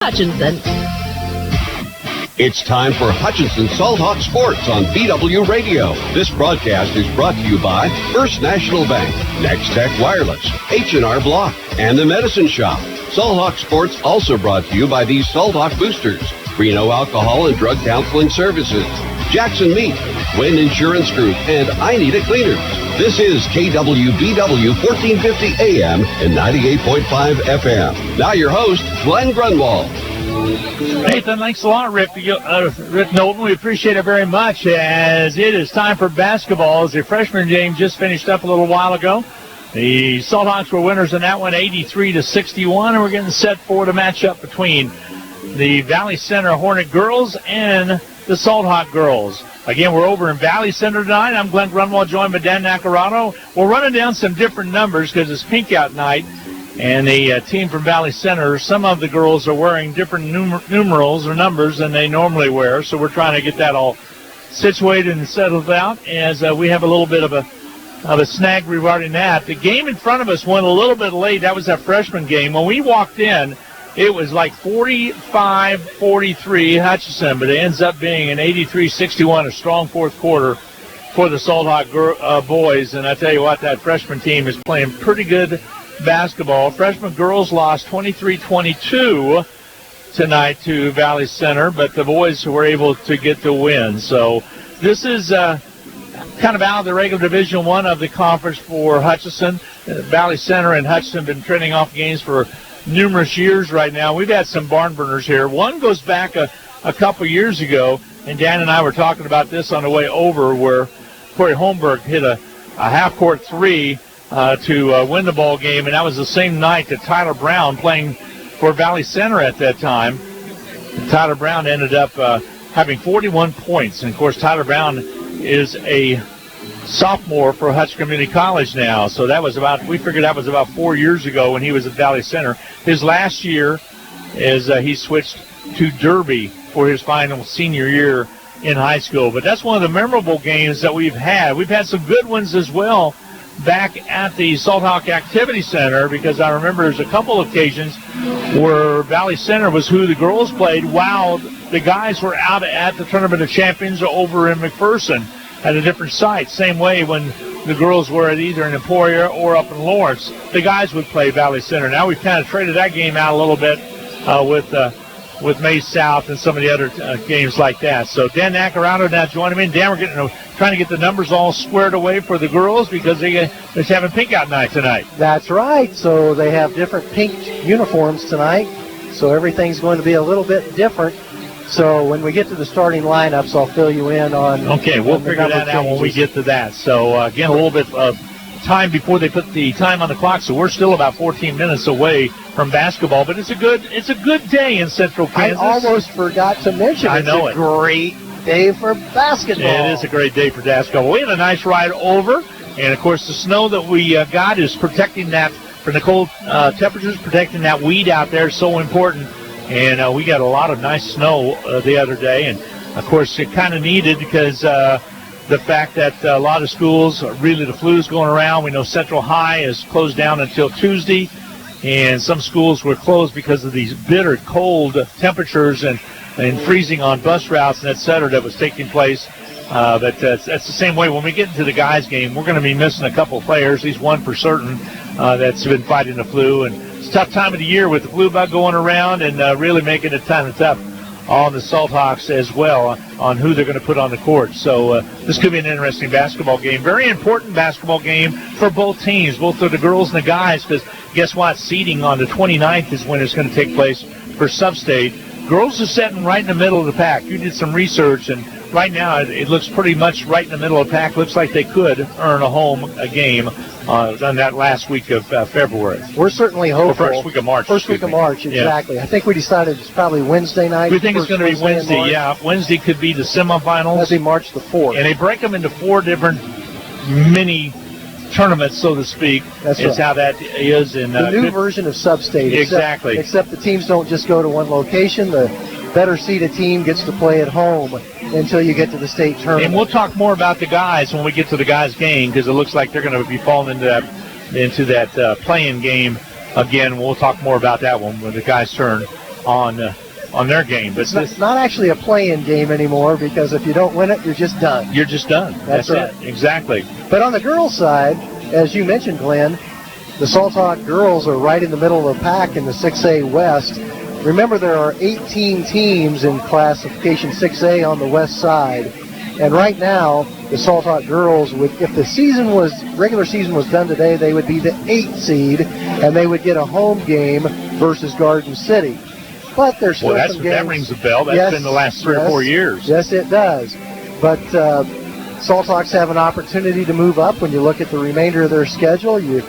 Hutchinson. It's time for Hutchinson Salt Hawk Sports on BW Radio. This broadcast is brought to you by First National Bank, Next Tech Wireless, H&R Block, and the Medicine Shop. Salt Hawk Sports also brought to you by these Salt Hawk boosters, free no alcohol and drug counseling services, Jackson Meat, Wynn Insurance Group, and I Need a Cleaners. This is KWBW 1450 AM and 98.5 FM. Now your host, Glenn Grunwald. Nathan, thanks a lot, Rick Knowlton. We appreciate it very much as it is time for basketball. As the freshman game just finished up a little while ago. The Salt Hawks were winners in that one, 83-61, and we're getting set for the matchup between the Valley Center Hornet girls and the Salt Hawk girls. Again, we're over in Valley Center tonight. I'm Glenn Grunwald, joined by Dan Nacarado. We're running down some different numbers because it's pink out night. And the team from Valley Center, some of the girls are wearing different numerals or numbers than they normally wear. So we're trying to get that all situated and settled out as we have a little bit of a snag regarding that. The game in front of us went a little bit late. That was that freshman game. When we walked in, it was like 45-43 Hutchinson, but it ends up being an 83-61, a strong fourth quarter for the Salt Hawk boys. And I tell you what, that freshman team is playing pretty good basketball. Freshman girls lost 23-22 tonight to Valley Center, but the boys were able to get the win. So this is kind of out of the regular Division I of the conference for Hutchinson. Valley Center and Hutchinson have been trending off games for numerous years right now. We've had some barn burners here. One goes back a couple years ago, and Dan and I were talking about this on the way over, where Corey Holmberg hit a half-court three to win the ball game, and that was the same night that Tyler Brown, playing for Valley Center at that time, Tyler Brown ended up having 41 points. And, of course, Tyler Brown is a sophomore for Hutch Community College now. So we figured that was about 4 years ago when he was at Valley Center. His last year is he switched to Derby for his final senior year in high school. But that's one of the memorable games that we've had. We've had some good ones as well back at the Salt Hawk Activity Center, because I remember there's a couple of occasions where Valley Center was who the girls played while the guys were out at the Tournament of Champions over in McPherson at a different site. Same way when the girls were at either in Emporia or up in Lawrence, the guys would play Valley Center. Now we've kind of traded that game out a little bit with Mays South and some of the other games like that. So Dan Nacarado now joining me. And Dan, we're trying to get the numbers all squared away for the girls because they're having pink out night tonight. That's right. So they have different pink uniforms tonight. So everything's going to be a little bit different. So when we get to the starting lineups, I'll fill you in on. Okay, we'll figure that out when we get to that. So again, a little bit of time before they put the time on the clock. So we're still about 14 minutes away from basketball, but it's a good day in Central Kansas. I almost forgot to mention it's a great day for basketball. It is a great day for basketball. We had a nice ride over, and of course the snow that we got is protecting that from the cold temperatures, protecting that weed out there is so important. And we got a lot of nice snow the other day, and of course it kind of needed because the fact that a lot of schools, really the flu's going around. We know Central High is closed down until Tuesday, and some schools were closed because of these bitter cold temperatures and freezing on bus routes and et cetera that was taking place. But that's the same way when we get into the guys' game. We're going to be missing a couple of players, at least one for certain, that's been fighting the flu. And it's a tough time of the year with the flu bug going around and really making it kind of tough on the Salt Hawks as well on who they're going to put on the court. So this could be an interesting basketball game. Very important basketball game for both teams, both for the girls and the guys, because guess what? Seeding on the 29th is when it's going to take place for Sub-State. Girls are sitting right in the middle of the pack. You did some research, and right now it looks pretty much right in the middle of the pack. Looks like they could earn a game on that last week of February. We're certainly hopeful. Or first week of March. First week of March, exactly. Yeah. I think we decided it's probably Wednesday night. We think it's going to be Wednesday, yeah. Wednesday could be the semifinals. That'd be March the 4th. And they break them into 4 different mini tournaments, so to speak. That's right. How that is in the new version of Sub-State. Exactly. Except the teams don't just go to one location. The better seeded team gets to play at home until you get to the state tournament. And we'll talk more about the guys when we get to the guys' game, because it looks like they're going to be falling into that playing game again. We'll talk more about that one when the guys' turn on their game. But it's not actually a play-in game anymore, because if you don't win it, you're just done. You're just done. That's right. It. Exactly. But on the girls' side, as you mentioned, Glenn, the Salt Hawk girls are right in the middle of the pack in the 6A West. Remember, there are 18 teams in classification 6A on the west side. And right now, the Salt Hawk girls would, if the regular season was done today, they would be the 8th seed, and they would get a home game versus Garden City. But there's still some games. That rings a bell. That's been the last 3 or 4 years. Yes, it does. But Salt Hawks have an opportunity to move up. When you look at the remainder of their schedule, you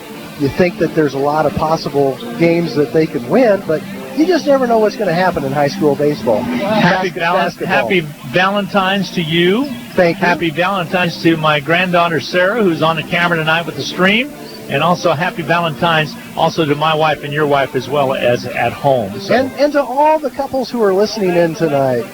think that there's a lot of possible games that they could win, but you just never know what's going to happen in high school baseball. Happy Valentine's to you. Thank you. Happy Valentine's to my granddaughter Sarah, who's on the camera tonight with the stream. And also happy Valentine's also to my wife and your wife as well as at home. So. And to all the couples who are listening in tonight.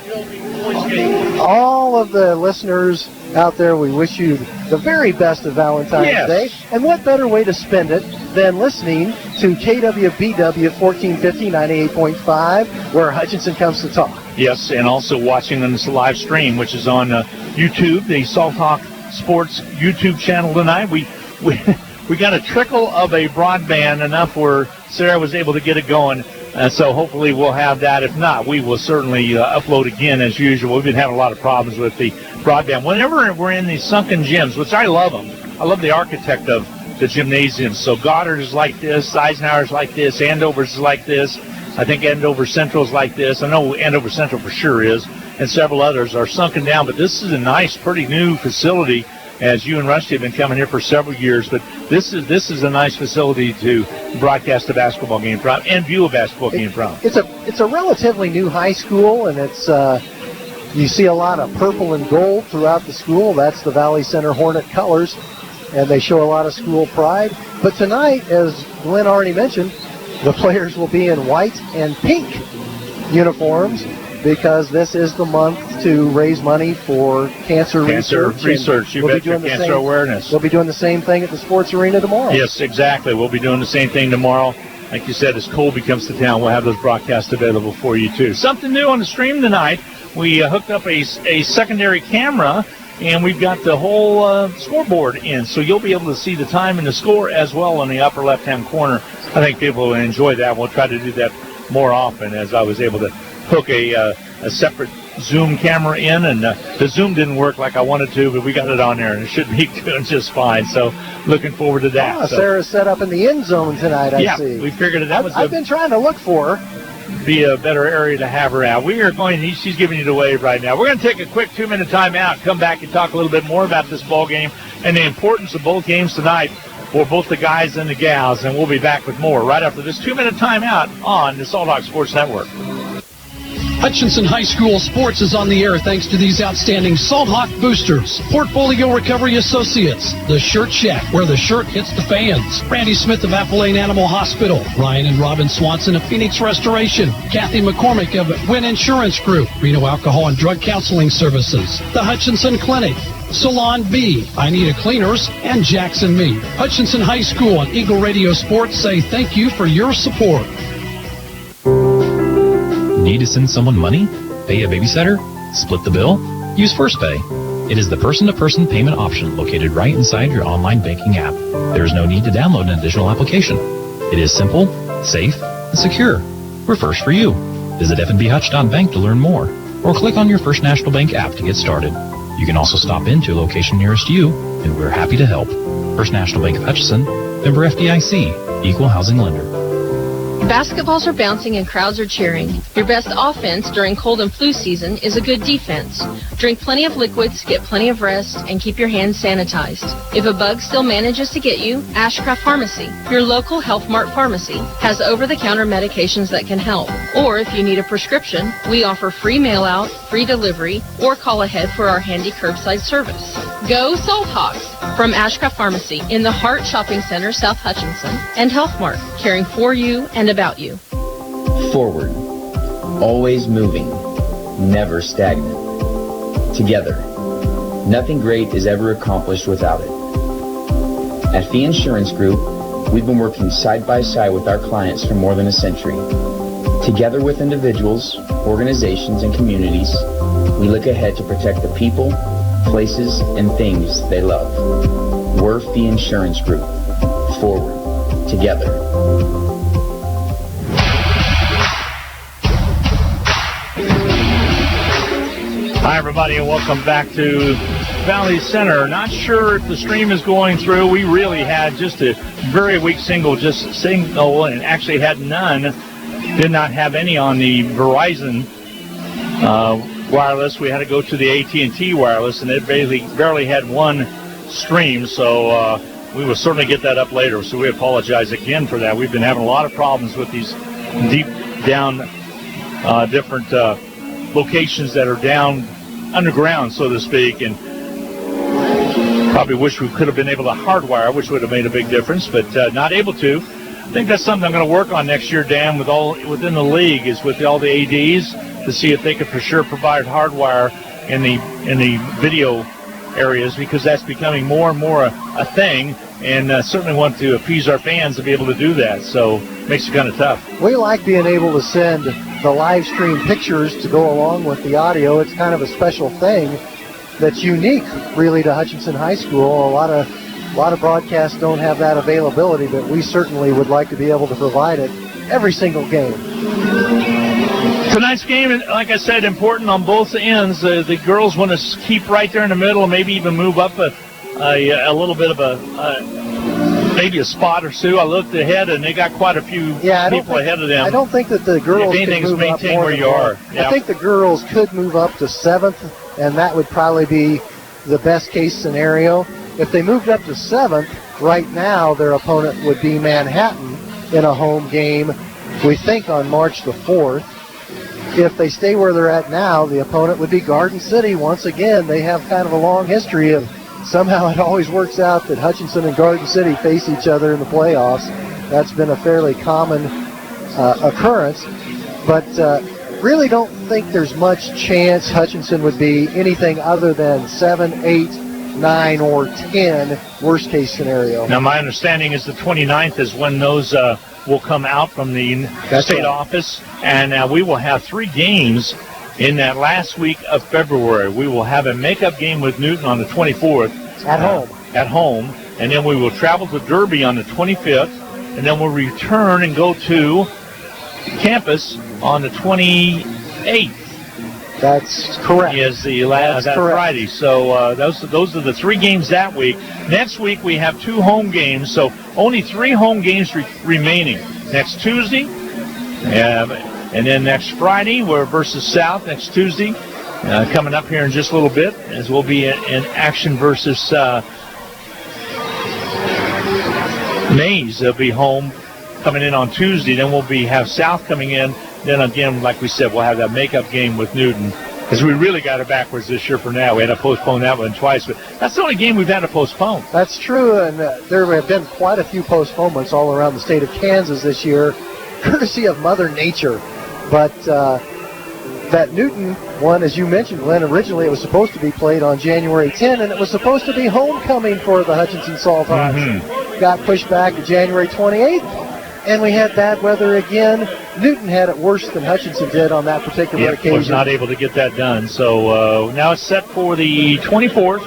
All of the listeners out there, we wish you the very best of Valentine's Day. And what better way to spend it than listening to KWBW 1450 98.5, where Hutchinson comes to talk. Yes, and also watching on this live stream, which is on YouTube, the Salt Hawk Sports YouTube channel tonight. We got a trickle of a broadband, enough where Sarah was able to get it going. So hopefully we'll have that. If not, we will certainly upload again as usual. We've been having a lot of problems with the broadband. Whenever we're in these sunken gyms, which I love them. I love the architect of the gymnasiums. So Goddard is like this, Eisenhower's like this, Andover's is like this. I think Andover Central is like this. I know Andover Central for sure is, and several others are sunken down. But this is a nice, pretty new facility, as you and Rusty have been coming here for several years. But this is a nice facility to broadcast a basketball game from and view a basketball game from. It's a relatively new high school, and it's you see a lot of purple and gold throughout the school. That's the Valley Center Hornet colors, and they show a lot of school pride. But tonight, as Glenn already mentioned, the players will be in white and pink uniforms, because this is the month to raise money for cancer research. You bet, cancer awareness. We'll be doing the same thing at the sports arena tomorrow. Yes, exactly. We'll be doing the same thing tomorrow. Like you said, as Colby comes to town, we'll have those broadcasts available for you, too. Something new on the stream tonight. We hooked up a secondary camera, and we've got the whole scoreboard in. So you'll be able to see the time and the score as well in the upper left-hand corner. I think people will enjoy that. We'll try to do that more often, as I was able to hook a separate Zoom camera in, and the Zoom didn't work like I wanted to, but we got it on there, and it should be doing just fine. So looking forward to that. Sarah's set up in the end zone tonight, I see. Yeah, we figured I've been trying to look for her. Be a better area to have her at. We are going, she's giving you the wave right now. We're going to take a quick 2-minute timeout, come back and talk a little bit more about this ball game and the importance of both games tonight for both the guys and the gals, and we'll be back with more right after this 2-minute timeout on the Salt Hawk Sports Network. Hutchinson High School Sports is on the air thanks to these outstanding Salt Hawk boosters. Portfolio Recovery Associates, The Shirt Shack, where the shirt hits the fans. Randy Smith of Apple Lane Animal Hospital. Ryan and Robin Swanson of Phoenix Restoration. Kathy McCormick of Wynn Insurance Group. Reno Alcohol and Drug Counseling Services. The Hutchinson Clinic. Salon B, I Need a Cleaners, and Jackson Meat. Hutchinson High School and Eagle Radio Sports say thank you for your support. Need to send someone money? Pay a babysitter? Split the bill? Use First Pay. It is the person-to-person payment option located right inside your online banking app. There is no need to download an additional application. It is simple, safe, and secure. We're first for you. Visit fnbhutch.bank to learn more, or click on your First National Bank app to get started. You can also stop into a location nearest you, and we're happy to help. First National Bank of Hutchinson, member FDIC, equal housing lender. Basketballs are bouncing and crowds are cheering. Your best offense during cold and flu season is a good defense. Drink plenty of liquids, get plenty of rest, and keep your hands sanitized. If a bug still manages to get you, Ashcraft Pharmacy, your local Health Mart pharmacy, has over-the-counter medications that can help. Or if you need a prescription, we offer free mail-out, free delivery, or call ahead for our handy curbside service. Go Salt Hawks! From Ashcraft Pharmacy in the Hart Shopping Center, South Hutchinson, and Health Mart, caring for you and about you. Forward, always moving, never stagnant. Together, nothing great is ever accomplished without it. At Fee Insurance Group, we've been working side by side with our clients for more than a century Together with individuals, organizations, and communities, we look ahead to protect the people, places, and things they love. We're the Insurance Group. Forward. Together. Hi, everybody, and welcome back to Valley Center. Not sure if the stream is going through. We really had just a very weak signal, and actually had none. Did not have any on the Verizon wireless. We had to go to the AT&T wireless, and it barely had one stream, so we will certainly get that up later. So we apologize again for that. We've been having a lot of problems with these deep down different locations that are down underground, so to speak, and probably wish we could have been able to hardwire, which would have made a big difference, but not able to. I think that's something I'm going to work on next year, Dan, within the league, is with all the ADs, to see if they could for sure provide hardwire in the video areas, because that's becoming more and more a thing, and certainly want to appease our fans to be able to do that. So it makes it kind of tough. We like being able to send the live stream pictures to go along with the audio. It's kind of a special thing that's unique, really, to Hutchinson High School. A lot of broadcasts don't have that availability, but we certainly would like to be able to provide it every single game. Tonight's game, like I said, important on both ends. The girls want to keep right there in the middle, and maybe even move up a little bit of maybe a spot or two. I looked ahead, and they got quite a few people ahead of them. I don't think that the girls can move up more where you are. I think the girls could move up to 7th, and that would probably be the best case scenario. If they moved up to 7th, right now their opponent would be Manhattan in a home game, we think on March the 4th. If they stay where they're at now, the opponent would be Garden City. Once again, they have kind of a long history of somehow it always works out that Hutchinson and Garden City face each other in the playoffs. That's been a fairly common occurrence. But really don't think there's much chance Hutchinson would be anything other than 7, 8, 9, or 10, worst case scenario. Now, my understanding is the 29th is when those will come out from the state office, and we will have 3 games in that last week of February. We will have a makeup game with Newton on the 24th. At home, and then we will travel to Derby on the 25th, and then we'll return and go to campus on the 28th. That's correct. Is that Friday. So those are the 3 games that week. Next week we have 2 home games, so only 3 home games remaining. Next Tuesday, and then next Friday we're versus South next Tuesday. Coming up here in just a little bit, as we'll be in action versus Mays. They'll be home coming in on Tuesday. Then we'll have South coming in. Then again, like we said, we'll have that makeup game with Newton, because we really got it backwards this year for now. We had to postpone that one twice, but that's the only game we've had to postpone. That's true, and there have been quite a few postponements all around the state of Kansas this year, courtesy of Mother Nature. But that Newton one, as you mentioned, Glenn, originally it was supposed to be played on January 10, and it was supposed to be homecoming for the Hutchinson Salt Hawks. Got pushed back to January 28th, and we had bad weather again. Newton had it worse than Hutchinson did on that particular occasion. Was not able to get that done. So now it's set for the 24th.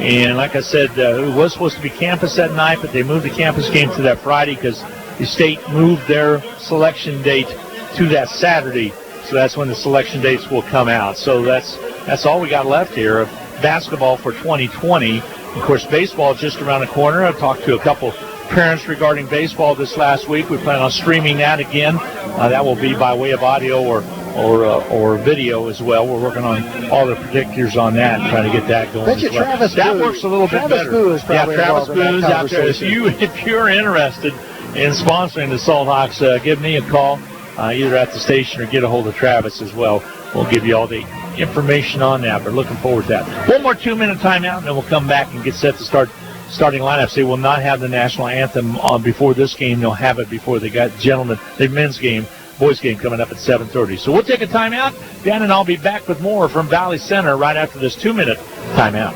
And like I said, it was supposed to be campus that night, but they moved the campus game to that Friday because the state moved their selection date to that Saturday. So that's when the selection dates will come out. So that's all we got left here of basketball for 2020. Of course, baseball is just around the corner. I talked to a couple parents regarding baseball this last week. We plan on streaming that again. That will be by way of audio or video as well. We're working on all the particulars on that and trying to get that going. Bet you Travis that Boo, works a little bit better. Boo is probably Travis Boo's out there. conversation. If you're interested in sponsoring the Salt Hawks, give me a call either at the station or get a hold of Travis as well. We'll give you all the information on that. But looking forward to that. One more 2-minute timeout, and then we'll come back and get set to starting lineups. They will not have the national anthem on before this game. They'll have it before they got the men's game, boys game coming up at 7:30. So we'll take a timeout. Dan and I'll be back with more from Valley Center right after this 2-minute timeout.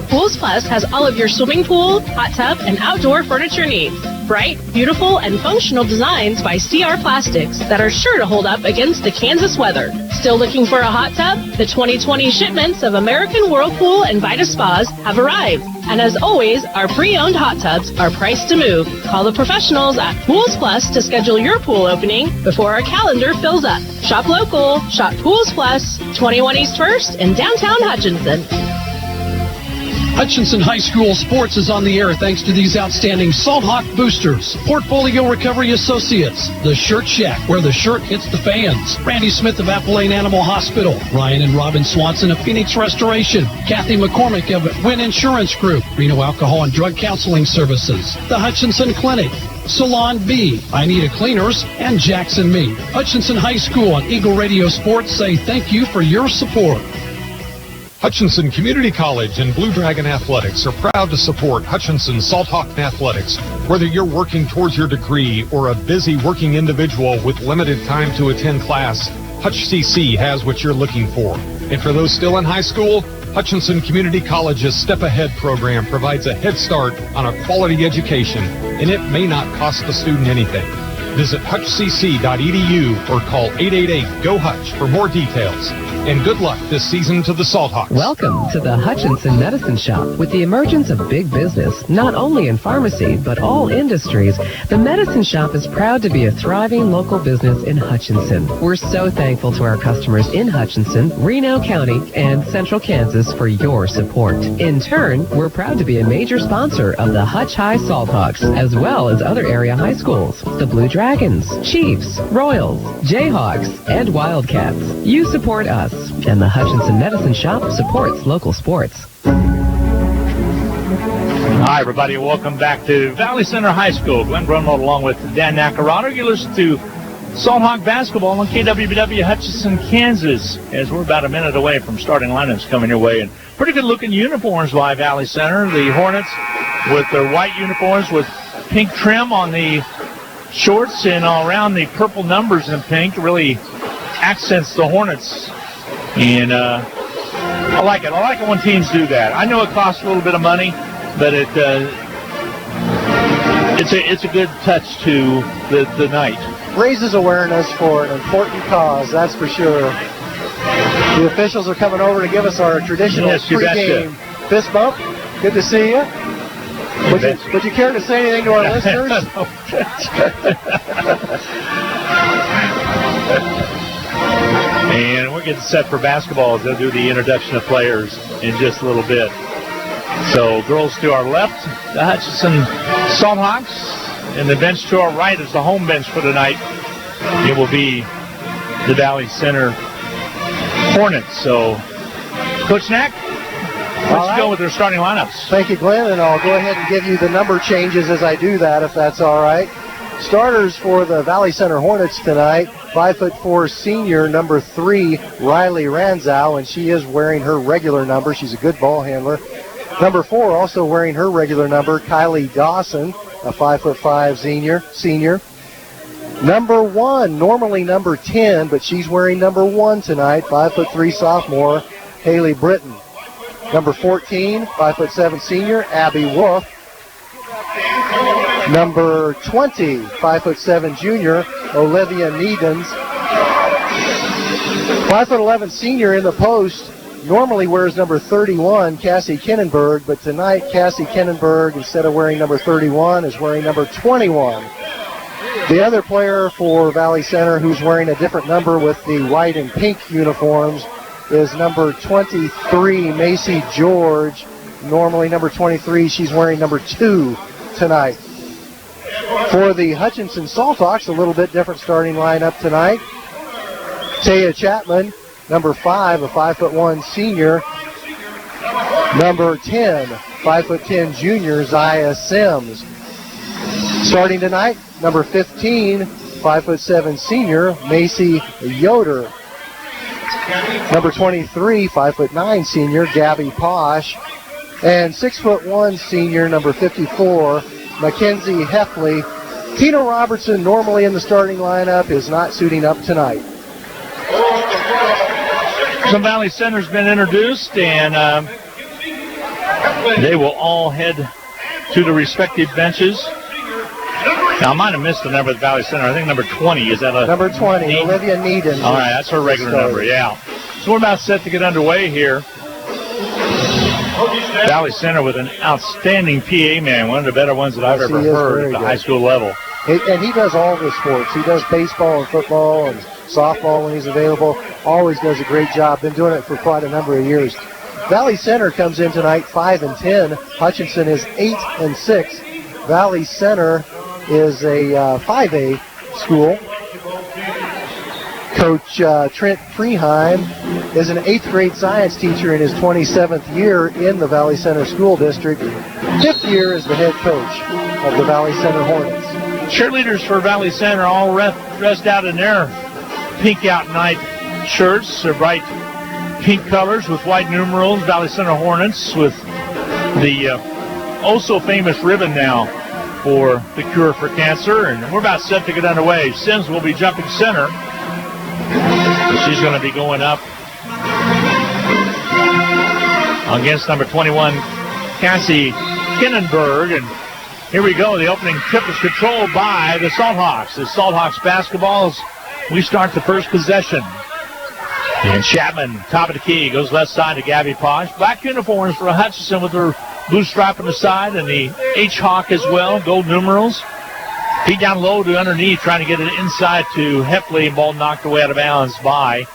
Pools Plus has all of your swimming pool, hot tub, and outdoor furniture needs. Bright, beautiful, and functional designs by CR Plastics that are sure to hold up against the Kansas weather. Still looking for a hot tub? The 2020 shipments of American Whirlpool and Vita Spas have arrived. And as always, our pre-owned hot tubs are priced to move. Call the professionals at Pools Plus to schedule your pool opening before our calendar fills up. Shop local, shop Pools Plus, 21 East 1st in downtown Hutchinson. Hutchinson High School Sports is on the air thanks to these outstanding Salt Hawk boosters. Portfolio Recovery Associates, The Shirt Shack, where the shirt hits the fans. Randy Smith of Apple Lane Animal Hospital. Ryan and Robin Swanson of Phoenix Restoration. Kathy McCormick of Wynn Insurance Group. Reno Alcohol and Drug Counseling Services. The Hutchinson Clinic. Salon B, I Need a Cleaners, and Jackson Me. Hutchinson High School and Eagle Radio Sports say thank you for your support. Hutchinson Community College and Blue Dragon Athletics are proud to support Hutchinson Salt Hawk Athletics. Whether you're working towards your degree or a busy working individual with limited time to attend class, Hutch CC has what you're looking for. And for those still in high school, Hutchinson Community College's Step Ahead program provides a head start on a quality education, and it may not cost the student anything. Visit hutchcc.edu or call 888-GO-HUTCH for more details. And good luck this season to the Salt Hawks. Welcome to the Hutchinson Medicine Shop. With the emergence of big business, not only in pharmacy, but all industries, the Medicine Shop is proud to be a thriving local business in Hutchinson. We're so thankful to our customers in Hutchinson, Reno County, and Central Kansas for your support. In turn, we're proud to be a major sponsor of the Hutch High Salt Hawks, as well as other area high schools, the Blue Dragons, Chiefs, Royals, Jayhawks, and Wildcats. You support us, and the Hutchinson Medicine Shop supports local sports. Hi, everybody. Welcome back to Valley Center High School. Glenn Grunwald along with Dan Nacarado. You listen to Salt Hawk basketball on KWW Hutchinson, Kansas, as we're about a minute away from starting lineups coming your way. And pretty good-looking uniforms by Valley Center. The Hornets with their white uniforms with pink trim on the shorts and all around the purple numbers in pink really accents the Hornets. And I like it. I like it when teams do that. I know it costs a little bit of money, but it's a good touch to the night. Raises awareness for an important cause, that's for sure. The officials are coming over to give us our traditional pregame fist bump. Good to see you. Would you care to say anything to our listeners? And we're getting set for basketball as they'll do the introduction of players in just a little bit. So girls to our left, the Hutchinson Salt Hawks, and the bench to our right is the home bench for tonight. It will be the Valley Center Hornets. So, Coach Knack, let's go with their starting lineups. Thank you, Glenn, and I'll go ahead and give you the number changes as I do that, if that's all right. Starters for the Valley Center Hornets tonight, 5'4" senior, number 3, Riley Ranzow, and she is wearing her regular number. She's a good ball handler. Number 4, also wearing her regular number, Kylie Dawson, a 5'5" senior. Number 1, normally number 10, but she's wearing number 1 tonight, 5'3" sophomore, Haley Britton. Number 14, 5'7" senior, Abby Wolf. Number 20, 5'7" junior, Olivia Needens. 5'11" senior in the post, normally wears number 31, Cassie Kinnenberg, but tonight Cassie Kinnenberg, instead of wearing number 31, is wearing number 21. The other player for Valley Center who's wearing a different number with the white and pink uniforms is number 23, Macy George. Normally number 23, she's wearing number 2 tonight. For the Hutchinson Salt Hawks, a little bit different starting lineup tonight. Taya Chapman, number 5, a 5'1" senior. Number 10, 5'10" junior, Zaya Sims. Starting tonight, number 15, 5'7" senior, Macy Yoder. Number 23, 5'9" senior, Gabby Posh. And 6'1" senior, number 54, Mackenzie Heffley. Tina Robertson, normally in the starting lineup, is not suiting up tonight. Some Valley Center's been introduced, and they will all head to the respective benches. Now, I might have missed the number at Valley Center. I think number 20. Is that a... Number 20, Needon? Olivia Needon. All right, that's her regular number, yeah. So we're about set to get underway here. Valley Center with an outstanding PA man, one of the better ones that I've ever heard at the high school level. And he does all the sports. He does baseball and football and softball when he's available. Always does a great job. Been doing it for quite a number of years. Valley Center comes in tonight 5-10. Hutchinson is 8-6. Valley Center is a 5A school. Coach Trent Freeheim is an 8th grade science teacher in his 27th year in the Valley Center School District. 5th year as the head coach of the Valley Center Hornets. Cheerleaders for Valley Center all dressed out in their pink out night shirts, their bright pink colors with white numerals. Valley Center Hornets with the oh-so-famous ribbon now for the cure for cancer. And we're about set to get underway. Sims will be jumping center. She's going to be going up against number 21, Cassie Kinnenberg. And here we go. The opening tip is controlled by the Salthawks. The Salthawks basketballs, we start the first possession. And Chapman, top of the key, goes left side to Gabby Posh. Black uniforms for Hutchinson with her blue stripe on the side and the H-Hawk as well, gold numerals. Feet down low to underneath, trying to get it inside to Heffley. Ball knocked away out of bounds by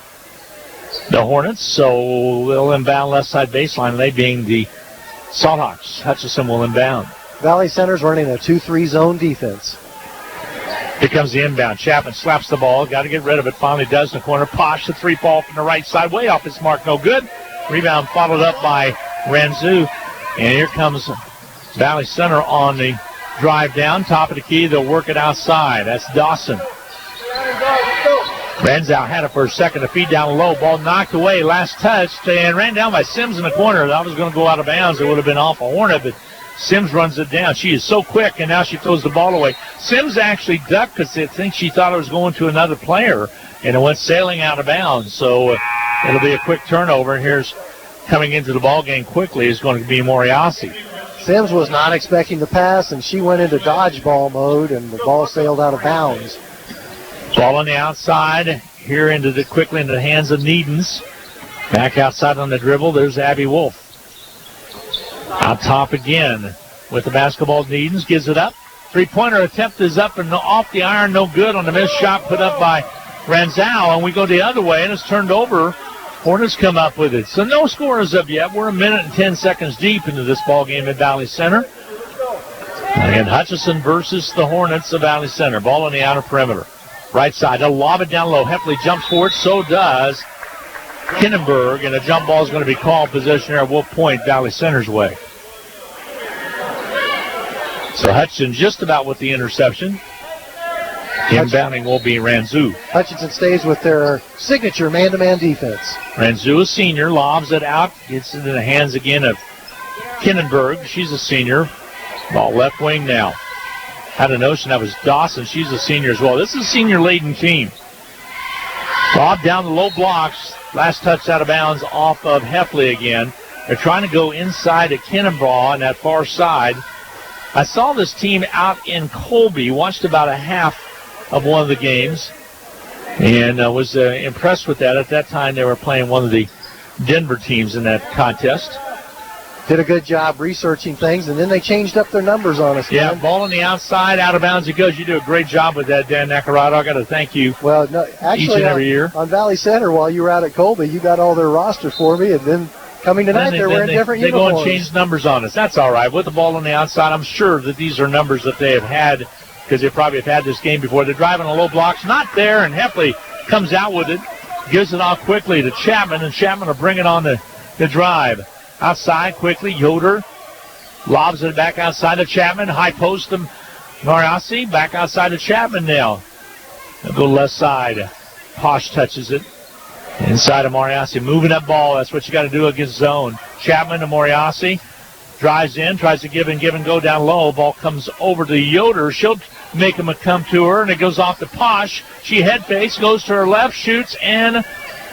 the Hornets. So they'll inbound left side baseline, they being the Salthawks. Hutchinson will inbound. Valley Center's running a 2-3 zone defense. Here comes the inbound. Chapman slaps the ball. Got to get rid of it. Finally does in the corner. Posh, the three ball from the right side. Way off his mark. No good. Rebound followed up by Ranzu. And here comes Valley Center on the drive down. Top of the key. They'll work it outside. That's Dawson. Ranzow had it for a second. The feed down low. Ball knocked away. Last touch. And ran down by Sims in the corner. That was going to go out of bounds. It would have been off a Hornet, but Sims runs it down. She is so quick, and now she throws the ball away. Sims actually ducked because I think she thought it was going to another player, and it went sailing out of bounds. So it'll be a quick turnover. And here's coming into the ball game quickly is going to be Moriasi. Sims was not expecting the pass, and she went into dodgeball mode, and the ball sailed out of bounds. Ball on the outside. Here quickly into the hands of Needens. Back outside on the dribble. There's Abby Wolf. Out top again with the basketball. Needens gives it up. Three-pointer attempt is up and off the iron. No good on the missed shot put up by Ranzow. And we go the other way, and it's turned over. Hornets come up with it. So no score is up yet. We're a minute and 10 seconds deep into this ball game at Valley Center. And Hutchinson versus the Hornets of Valley Center. Ball on the outer perimeter. Right side. They'll lob it down low. Heffley jumps for it. So does Kinnenberg, and a jump ball is going to be called. Possession there. Wolf Point, Valley Center's way. So Hutchinson just about with the interception. Inbounding will be Ranzu. Hutchinson stays with their signature man-to-man defense. Ranzu, a senior, lobs it out. Gets into the hands again of Kinnenberg. She's a senior. Ball left wing now. Had a notion that was Dawson. She's a senior as well. This is a senior-laden team. Lob down the low blocks. Last touch out of bounds off of Heffley again. They're trying to go inside at Kinnenbaugh on that far side. I saw this team out in Colby, watched about a half of one of the games, and was impressed with that. At that time, they were playing one of the Denver teams in that contest. Did a good job researching things, and then they changed up their numbers on us. Yeah, Dan. ball on the outside, out of bounds it goes. You do a great job with that, Dan Nacarado. I got to thank you. Well, no, actually, each and every year. On Valley Center, while you were out at Colby, you got all their roster for me, and then coming tonight, they're wearing different uniforms. They go and change numbers on us. That's all right. With the ball on the outside, I'm sure that these are numbers that they have had because they probably have had this game before. They're driving a low blocks. Not there, and Heffley comes out with it, gives it off quickly to Chapman, and Chapman will bring it on the drive. Outside quickly, Yoder lobs it back outside to Chapman. High post to Moriasi. Back outside to Chapman now. They'll go left side. Posh touches it. Inside of Moriasi, moving that ball. That's what you got to do against zone. Chapman to Moriasi. Drives in, tries to give and go down low. Ball comes over to Yoder. She'll make him come to her, and it goes off to Posh. She head fakes, goes to her left, shoots, and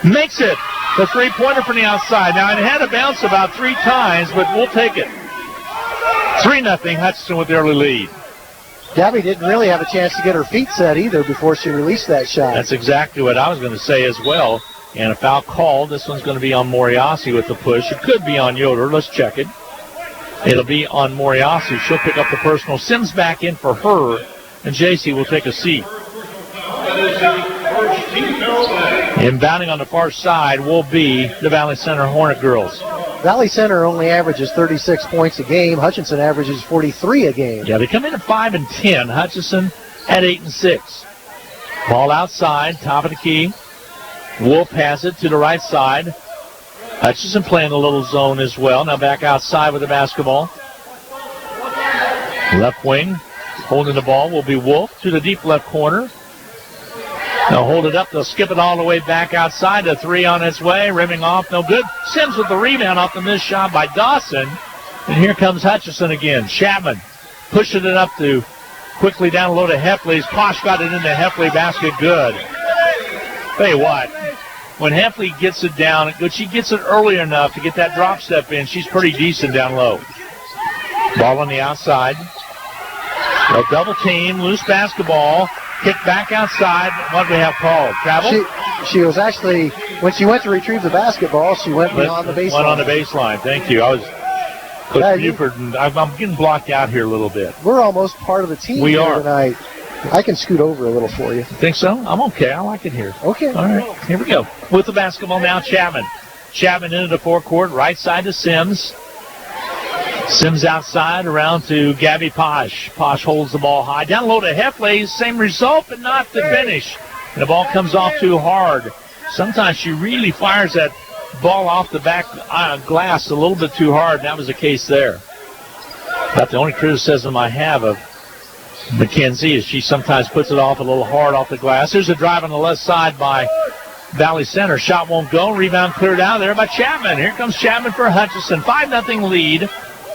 makes it. The three-pointer from the outside. Now, it had to bounce about 3 times, but we'll take it. 3-0, Hutchinson with the early lead. Gabby didn't really have a chance to get her feet set either before she released that shot. That's exactly what I was going to say as well. And a foul called. This one's going to be on Moriasi with the push. It could be on Yoder. Let's check it. It'll be on Moriasi. She'll pick up the personal. Sims back in for her, and JC will take a seat. Inbounding on the far side will be the Valley Center Hornet girls. Valley Center only averages 36 points a game. Hutchinson averages 43 a game. Yeah, they come in at 5-10. Hutchinson at 8-6. Ball outside, top of the key. Wolf has it to the right side. Hutchinson playing a little zone as well. Now back outside with the basketball. Left wing, holding the ball will be Wolf to the deep left corner. They'll hold it up. They'll skip it all the way back outside. The three on its way. Rimming off. No good. Sims with the rebound off the missed shot by Dawson. And here comes Hutchinson again. Chapman pushing it up to quickly down low to Heffley's. Posh got it into Heffley. Basket good. Tell you what, when Heffley gets it down, but she gets it early enough to get that drop step in, she's pretty decent down low. Ball on the outside. A double team. Loose basketball. Kick back outside. What do we have called? Travel? She was actually, when she went to retrieve the basketball, she went beyond the baseline. Went on the baseline. Thank you. I was Coach Buford, and I'm getting blocked out here a little bit. We're almost part of the team tonight. I can scoot over a little for you. Think so? I'm okay. I like it here. Okay. All right. Here we go. With the basketball now, Chapman. Chapman into the forecourt, right side to Sims. Sims outside, around to Gabby Posh. Posh holds the ball high. Down low to Heffley. Same result, but not the finish. And the ball comes off too hard. Sometimes she really fires that ball off the back glass a little bit too hard, and that was the case there. About the only criticism I have of McKenzie is she sometimes puts it off a little hard off the glass. There's a drive on the left side by Valley Center. Shot won't go. Rebound cleared out there by Chapman. Here comes Chapman for Hutchinson. 5-0 lead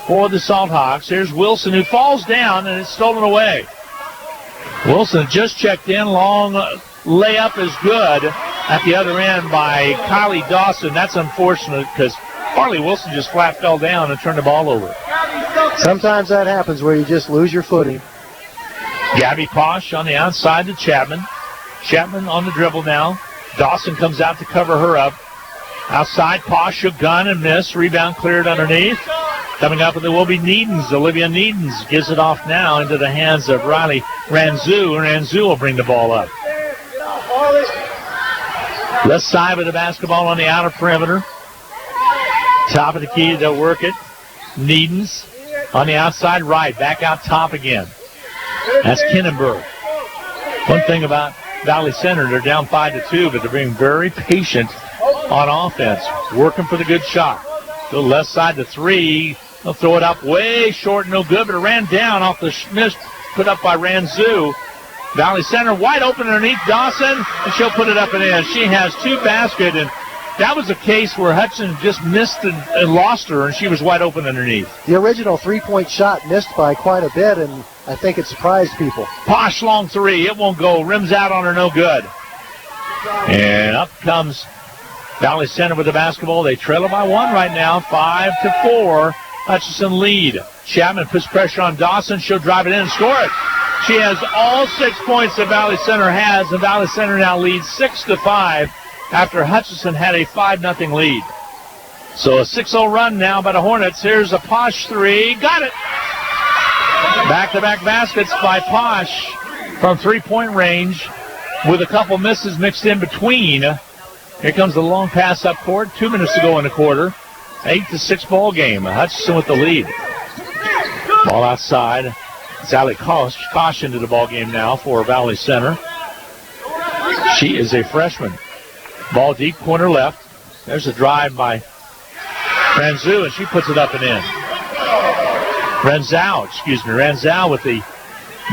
for the Salthawks. Here's Wilson, who falls down, and it's stolen away. Wilson just checked in. Long layup is good at the other end by Kylie Dawson. That's unfortunate because Harley Wilson just flat fell down and turned the ball over. Sometimes that happens where you just lose your footing. Gabby Posh on the outside to Chapman. Chapman on the dribble now. Dawson comes out to cover her up. Outside, Posh a gun and miss. Rebound cleared underneath. Coming up, and there will be Needens. Olivia Needens gives it off now into the hands of Riley Ranzu. Ranzu will bring the ball up. Left side with the basketball on the outer perimeter. Top of the key, they'll work it. Needens on the outside right. Back out top again. That's Kinnenberg. One thing about Valley Center, they're down 5-2, but they're being very patient on offense. Working for the good shot. Go left side to three. They'll throw it up way short, no good, but it ran down off the miss put up by Ranzu. Valley Center wide open underneath Dawson, and she'll put it up and in. She has two baskets, and that was a case where Hudson just missed and lost her, and she was wide open underneath. The original three-point shot missed by quite a bit, and I think it surprised people. Posh long three. It won't go. Rims out on her, no good. And up comes Valley Center with the basketball. They trail it by one right now, 5-4. Hutchinson lead. Chapman puts pressure on Dawson. She'll drive it in and score it. She has all 6 points that Valley Center has, and Valley Center now leads 6-5 after Hutchinson had a 5-0 lead. So a 6-0 run now by the Hornets. Here's a Posh three. Got it. Back-to-back baskets by Posh from three-point range with a couple misses mixed in between. Here comes the long pass up court. 2 minutes to go in the quarter. 8-6 ball game. Hutchinson with the lead. Ball outside. Sally Kosh into the ball game now for Valley Center. She is a freshman. Ball deep corner left. There's a drive by Ranzu, and she puts it up and in. Ranzau with the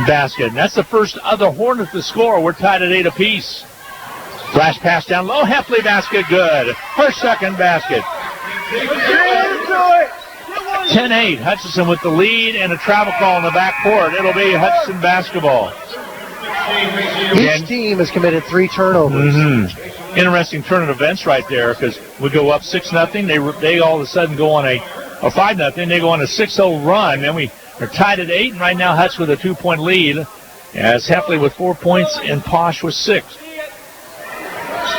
basket. And that's the first other Hornet to score. We're tied at 8 apiece. Flash pass down low. Heffley basket good. Her second basket. 10-8. Hutchinson with the lead and a travel call in the backcourt. It'll be Hutchinson basketball. Each team has committed 3 turnovers. Mm-hmm. Interesting turn of events right there because we go up 6-0. They all of a sudden go on a 5-0. They go on a 6-0 run. Then we They're tied at 8, and right now Hutch with a 2-point lead, as Heffley with 4 points and Posh with 6.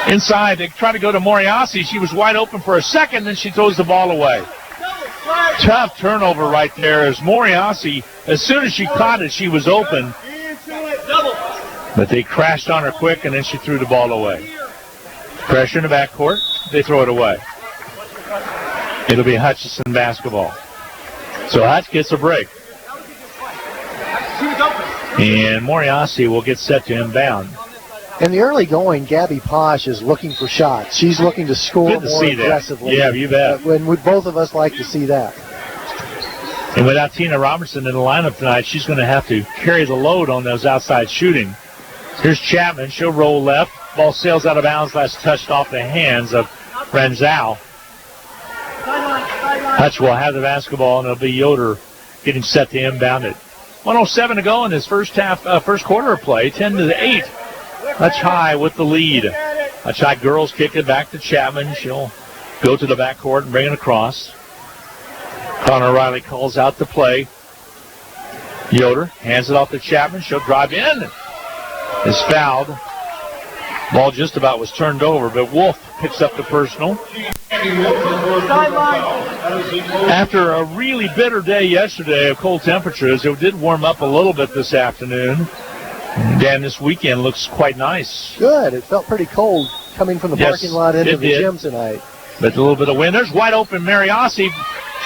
Inside, they try to go to Moriasi. She was wide open for a second, then she throws the ball away. Tough turnover right there as Moriasi, as soon as she caught it, she was open. But they crashed on her quick, and then she threw the ball away. Pressure in the backcourt. They throw it away. It'll be Hutchinson basketball. So Hutch gets a break. And Moriasi will get set to inbound. In the early going, Gabby Posh is looking for shots. She's looking to score more aggressively. Yeah, you bet. When both of us like to see that. And without Tina Robertson in the lineup tonight, she's going to have to carry the load on those outside shooting. Here's Chapman. She'll roll left. Ball sails out of bounds. Last touched off the hands of Ranzau. Hutch will have the basketball, and it'll be Yoder getting set to inbound it. 1:07 to go in this first quarter of play. 10-8. Hutch High with the lead. Hutch High girls kick it back to Chapman. She'll go to the backcourt and bring it across. Connor Riley calls out the play. Yoder hands it off to Chapman. She'll drive in. Is fouled. Ball just about was turned over, but Wolf picks up the personal. After a really bitter day yesterday of cold temperatures, it did warm up a little bit this afternoon. Dan, this weekend looks quite nice. Good. It felt pretty cold coming from the parking lot into the gym tonight. But a little bit of wind. There's wide open Mariasi.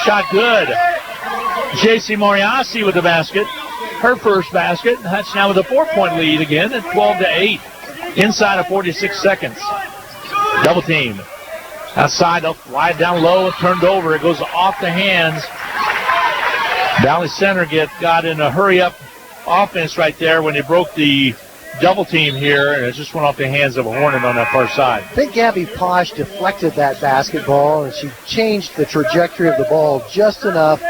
Shot good. J.C. Moriasi with the basket. Her first basket. Hutch now with a 4-point lead again at 12-8. Inside of 46 seconds. Double team. Outside, they'll slide down low and turned over. It goes off the hands. Valley Center got in a hurry-up offense right there when they broke the double team here, and it just went off the hands of a Hornet on that far side. I think Gabby Posh deflected that basketball, and she changed the trajectory of the ball just enough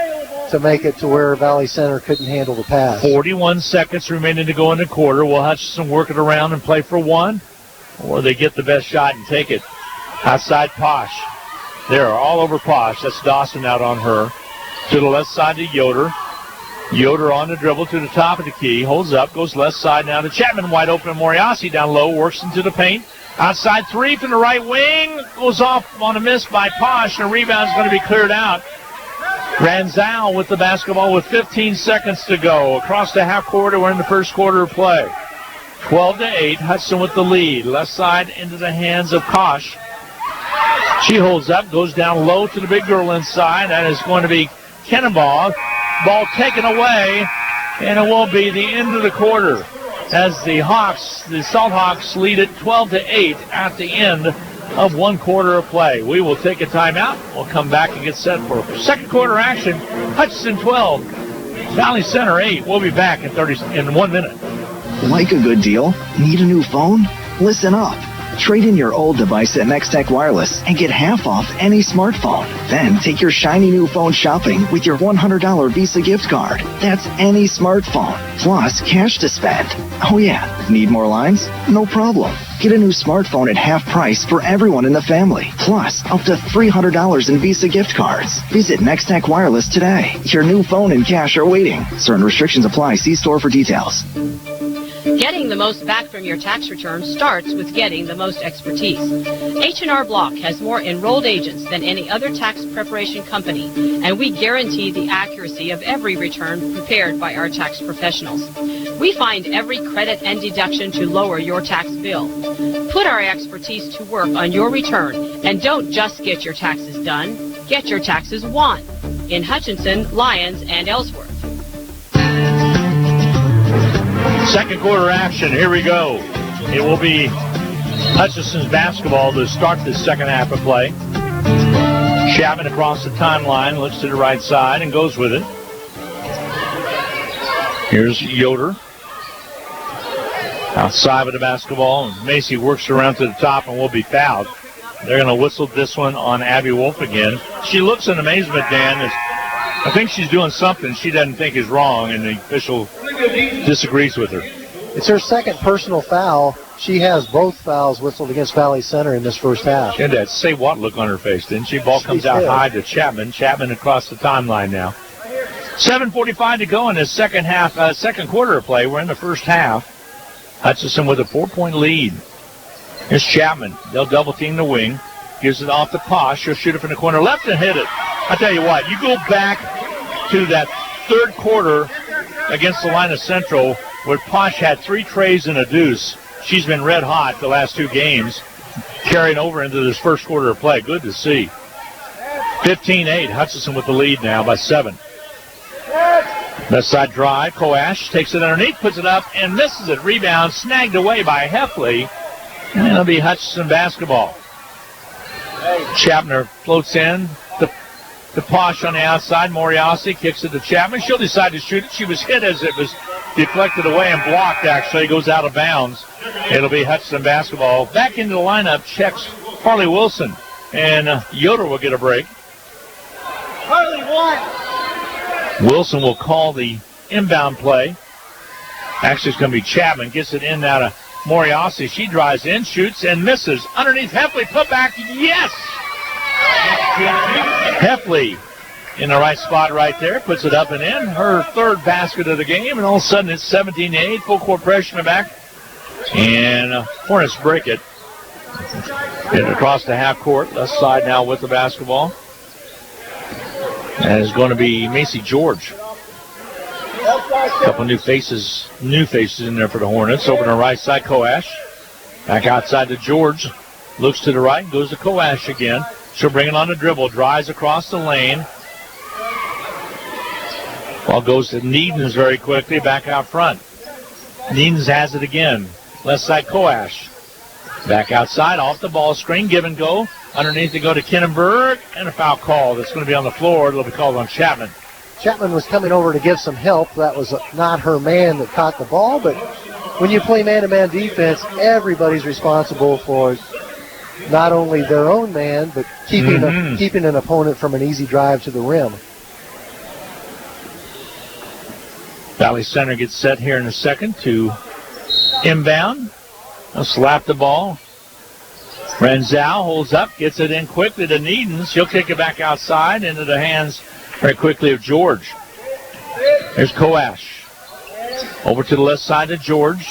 to make it to where Valley Center couldn't handle the pass. 41 seconds remaining to go in the quarter. Will Hutchinson work it around and play for one, or they get the best shot and take it? Outside Posh. They're all over Posh. That's Dawson out on her. To the left side to Yoder. Yoder on the dribble to the top of the key. Holds up. Goes left side now to Chapman. Wide open. Moriasi down low. Works into the paint. Outside three from the right wing. Goes off on a miss by Posh. The rebound's going to be cleared out. Ranzau with the basketball with 15 seconds to go. Across the half quarter. We're in the first quarter of play. 12-8. Hudson with the lead. Left side into the hands of Kosh. She holds up, goes down low to the big girl inside. That is going to be Cannonball. Ball taken away, and it will be the end of the quarter as the Salt Hawks lead it 12-8 at the end of one quarter of play. We will take a timeout. We'll come back and get set for second quarter action. Hutchinson 12, Valley Center 8. We'll be back in 1 minute. Like a good deal? Need a new phone? Listen up. Trade in your old device at Nextech Wireless and get half off any smartphone. Then take your shiny new phone shopping with your $100 Visa gift card. That's any smartphone, plus cash to spend. Oh yeah, need more lines? No problem. Get a new smartphone at half price for everyone in the family, plus up to $300 in Visa gift cards. Visit Nextech Wireless today. Your new phone and cash are waiting. Certain restrictions apply. See store for details. Getting the most back from your tax return starts with getting the most expertise. H&R Block has more enrolled agents than any other tax preparation company, and we guarantee the accuracy of every return prepared by our tax professionals. We find every credit and deduction to lower your tax bill. Put our expertise to work on your return, and don't just get your taxes done, get your taxes won in Hutchinson, Lyons, and Ellsworth. Second quarter action. Here we go. It will be Hutchinson's basketball to start this second half of play. Chapman across the timeline, looks to the right side and goes with it. Here's Yoder. Outside with the basketball, and Macy works around to the top and will be fouled. They're going to whistle this one on Abby Wolf again. She looks in amazement, Dan. I think she's doing something she doesn't think is wrong, and the official disagrees with her. It's her second personal foul. She has both fouls whistled against Valley Center in this first half. She had that say-what look on her face, didn't she? Ball comes out high to Chapman. Chapman across the timeline now. 7:45 to go in the second quarter of play. We're in the first half. Hutchinson with a 4-point lead. Here's Chapman. They'll double team the wing. Gives it off to Posh. She'll shoot it from the corner left and hit it. I tell you what, you go back to that third quarter against the line of Central where Posh had 3 trays and a deuce. She's been red hot the last 2 games, carrying over into this first quarter of play. Good to see. 15-8. Hutchinson with the lead now by 7. Left side drive. Koash takes it underneath, puts it up, and misses it. Rebound snagged away by Heffley. And it'll be Hutchinson basketball. Chapman floats in. The Posh on the outside. Moriarty kicks it to Chapman. She'll decide to shoot it. She was hit as it was deflected away and blocked, actually. Goes out of bounds. It'll be Hutchinson basketball. Back into the lineup checks Harley Wilson. And Yoder will get a break. Harley won. Wilson will call the inbound play. Actually, it's going to be Chapman. Gets it in now to Moriarty. She drives in, shoots, and misses. Underneath Heffley, put back. Yes! Heffley in the right spot right there. Puts it up and in. Her third basket of the game. And all of a sudden, it's 17-8. Full court pressure in the back. And Hornets break it. Get it across the half court. Left side now with the basketball. And it's going to be Macy George. A couple new faces in there for the Hornets. Over to the right side, Koash. Back outside to George. Looks to the right, goes to Koash again. She'll bring it on the dribble, drives across the lane. Ball goes to Needens very quickly, back out front. Needens has it again. Left side, Koash. Back outside, off the ball screen, give and go. Underneath to go to Kinnenberg, and a foul call that's going to be on the floor. It'll be called on Chapman. Chapman was coming over to give some help. That was not her man that caught the ball, but when you play man-to-man defense, everybody's responsible for not only their own man, but keeping an opponent from an easy drive to the rim. Valley Center gets set here in a second to inbound. They'll slap the ball. Ranzau holds up, gets it in quickly to Needens. She'll kick it back outside into the hands very quickly of George. There's Koash. Over to the left side of George.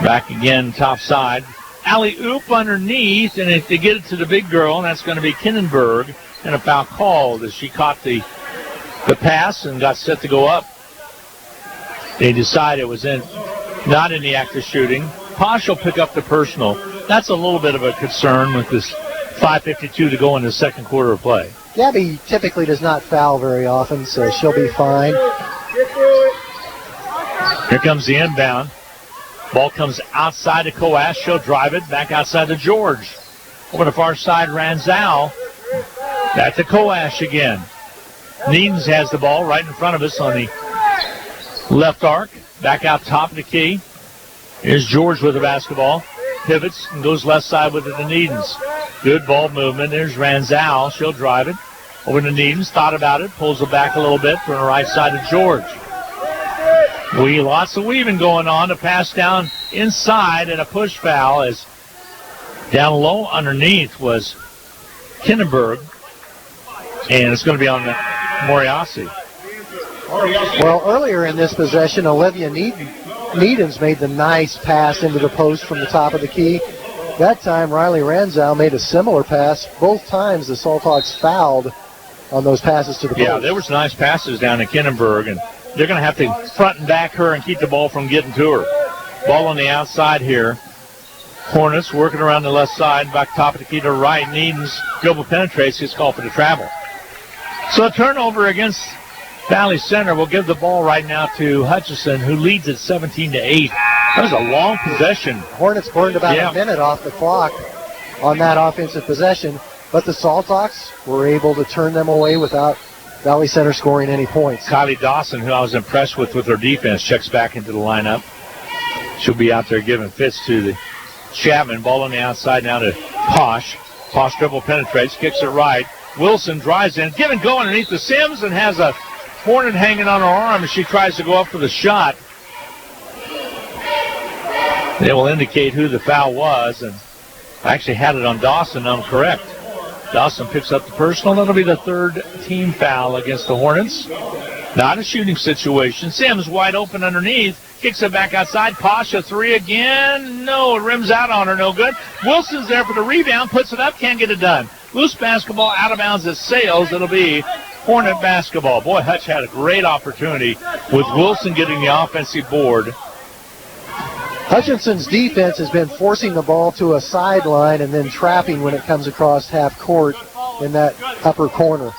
Back again, top side. Alley-oop underneath, and if they get it to the big girl, and that's going to be Kinnenberg, and a foul called as she caught the pass and got set to go up. They decide it was not in the act of shooting. Posh will pick up the personal. That's a little bit of a concern with this 5:52 to go in the second quarter of play. Gabby typically does not foul very often, so she'll be fine. Here comes the inbound. Ball comes outside to Koash. She'll drive it back outside to George. Over the far side, Ranzau. Back to Koash again. Needens has the ball right in front of us on the left arc. Back out top of the key. Here's George with the basketball. Pivots and goes left side with it to Needens. Good ball movement. There's Ranzau. She'll drive it. Over to Needens. Thought about it. Pulls it back a little bit from the right side to George. Lots of weaving going on. A pass down inside and a push foul as down low underneath was Kinnenberg. And it's going to be on Moriarty. Well, earlier in this possession, Olivia Needens made the nice pass into the post from the top of the key. That time, Riley Ranzau made a similar pass. Both times, the Salthawks fouled on those passes to the post. Yeah, there was nice passes down to Kinnenberg, and they're going to have to front and back her and keep the ball from getting to her. Ball on the outside here. Hornets working around the left side, back top of the key to the right. Needens dribble penetrates, gets called for the travel. So a turnover against Valley Center will give the ball right now to Hutchinson, who leads at 17-8. That was a long possession. Hornets burned about a minute off the clock on that offensive possession, but the Salthawks were able to turn them away without Valley Center scoring any points. Kylie Dawson, who I was impressed with her defense, checks back into the lineup. She'll be out there giving fits to the Chapman. Ball on the outside now to Posh. Posh dribble penetrates, kicks it right. Wilson drives in, give and go underneath the Sims, and has a Hornet hanging on her arm as she tries to go up for the shot. They will indicate who the foul was, and I actually had it on Dawson. I'm correct. Dawson picks up the personal. That'll be the third team foul against the Hornets. Not a shooting situation. Sims wide open underneath. Kicks it back outside. Pasha 3 again. No, it rims out on her. No good. Wilson's there for the rebound. Puts it up. Can't get it done. Loose basketball out of bounds. It sails. It'll be Hornet basketball. Boy, Hutch had a great opportunity with Wilson getting the offensive board. Hutchinson's defense has been forcing the ball to a sideline and then trapping when it comes across half court in that upper corner.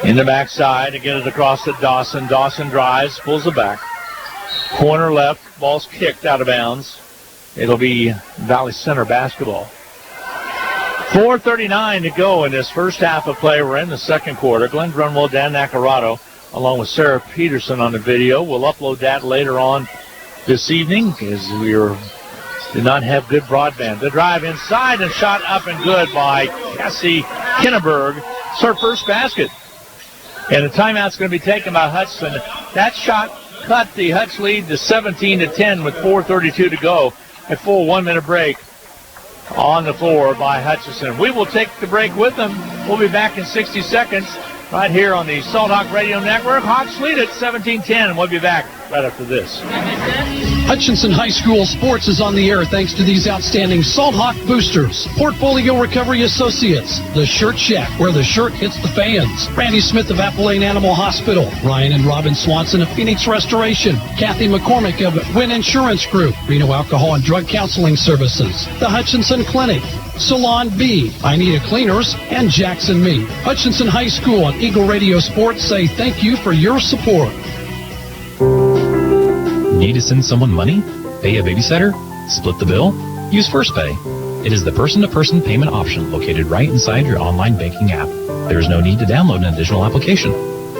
In the backside to get it across to Dawson. Dawson drives, pulls it back. Corner left, ball's kicked out of bounds. It'll be Valley Center basketball. 4:39 to go in this first half of play. We're in the second quarter. Glenn Grunwald, Dan Nacarado, along with Sarah Peterson on the video. We'll upload that later on this evening because we did not have good broadband. The drive inside and shot up and good by Cassie Kinneberg. It's her first basket. And the timeout's going to be taken by Hutchinson. That shot cut the Hutch lead to 17-10 with 4:32 to go. A full 1 minute break on the floor by Hutchinson. We will take the break with them. We'll be back in 60 seconds right here on the Salt Hawk Radio Network. Hawks lead at 17-10, and we'll be back right after this. Hutchinson High School Sports is on the air thanks to these outstanding Salt Hawk boosters. Portfolio Recovery Associates, The Shirt Shack, where the shirt hits the fans. Randy Smith of Appalachian Animal Hospital. Ryan and Robin Swanson of Phoenix Restoration. Kathy McCormick of Wynn Insurance Group. Reno Alcohol and Drug Counseling Services. The Hutchinson Clinic. Salon B, I Need a Cleaners, and Jackson Meat. Hutchinson High School and Eagle Radio Sports say thank you for your support. Need to send someone money? Pay a babysitter? Split the bill? Use First Pay. It is the person-to-person payment option located right inside your online banking app. There is no need to download an additional application.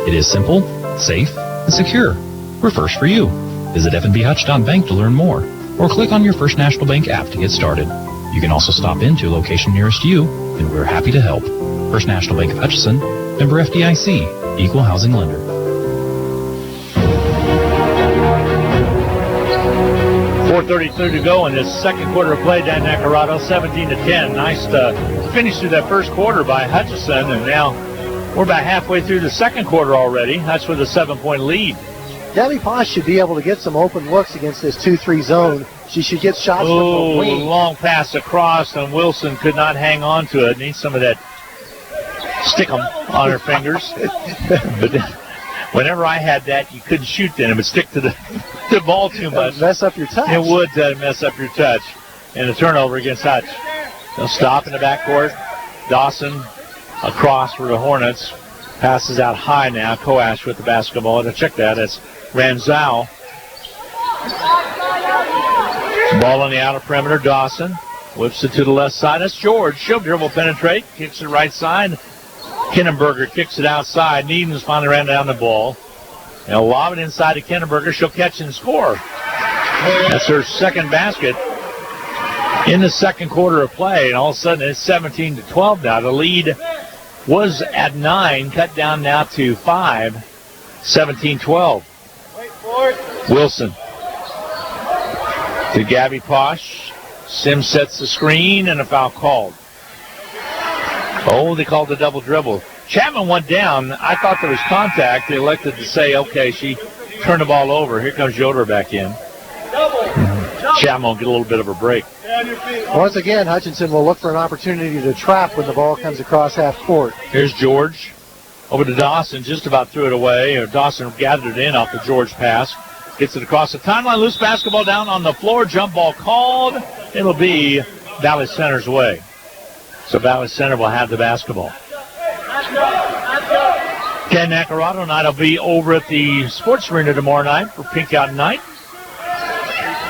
It is simple, safe, and secure. We're first for you. Visit fnbhutch.bank to learn more, or click on your First National Bank app to get started. You can also stop into a location nearest you, and we're happy to help. First National Bank of Hutchinson, member FDIC, equal housing lender. 4:32 to go in this second quarter of play. Dan Nacarado, 17-10. Nice finish to that first quarter by Hutchinson, and now we're about halfway through the second quarter already. That's with a 7-point lead. Gabby Posh should be able to get some open looks against this 2-3 zone. She should get shots from the wing. Long pass across, and Wilson could not hang on to it. Needs some of that stick-em on her fingers. But whenever I had that, you couldn't shoot then. It would stick to the ball too much. Mess up your touch. It would mess up your touch. And a turnover against Hutch. They'll stop in the backcourt. Dawson across for the Hornets. Passes out high now. Coash with the basketball. To check that, it's Ramsau. Ball on the outer perimeter. Dawson whips it to the left side. That's George. She'll dribble penetrate. Kicks it right side. Kinnenberger kicks it outside. Needham's finally ran down the ball. Now lob it inside to Kinnenberger. She'll catch and score. That's her second basket in the second quarter of play. And all of a sudden it's 17-12 now. The lead was at 9, cut down now to 5. 17-12. Wilson to Gabby Posh. Sims sets the screen and a foul called. Oh, they called a double dribble. Chapman went down. I thought there was contact. They elected to say, okay, she turned the ball over. Here comes Yoder back in. Chapman will get a little bit of a break. Once again, Hutchinson will look for an opportunity to trap when the ball comes across half court. Here's George. Over to Dawson. Just about threw it away. Or Dawson gathered it in off the George pass. Gets it across the timeline. Loose basketball down on the floor. Jump ball called. It'll be Valley Center's way. So Valley Center will have the basketball. Ken Nacarado night will be over at the Sports Arena tomorrow night for Pink Out Night.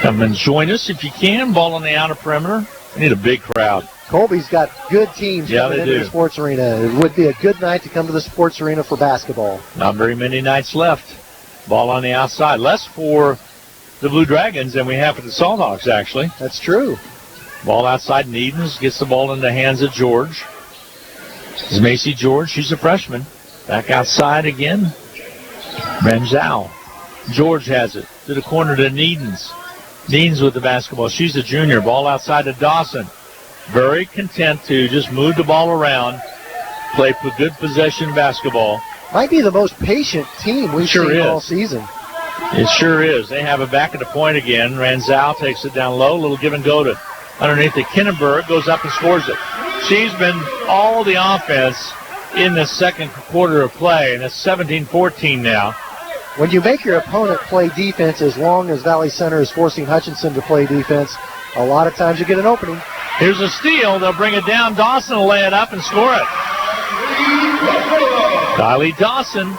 Come and join us if you can. Ball on the outer perimeter. We need a big crowd. Colby's got good teams coming into the Sports Arena. It would be a good night to come to the Sports Arena for basketball. Not very many nights left. Ball on the outside. Less for the Blue Dragons than we have for the Salt Hawks, actually. That's true. Ball outside. Needens gets the ball in the hands of George. This is Macy George. She's a freshman. Back outside again. Ramsau. George has it. To the corner to Needens. Needens with the basketball. She's a junior. Ball outside to Dawson. Very content to just move the ball around. Play good possession basketball. might be the most patient team we've seen all season. It sure is. They have it back at the point again. Ranzau takes it down low. A little give and go to underneath the Kinnenberg. Goes up and scores it. She's been all the offense in the second quarter of play, and it's 17-14 now. When you make your opponent play defense, as long as Valley Center is forcing Hutchinson to play defense, a lot of times you get an opening. Here's a steal. They'll bring it down. Dawson will lay it up and score it. Kylie Dawson.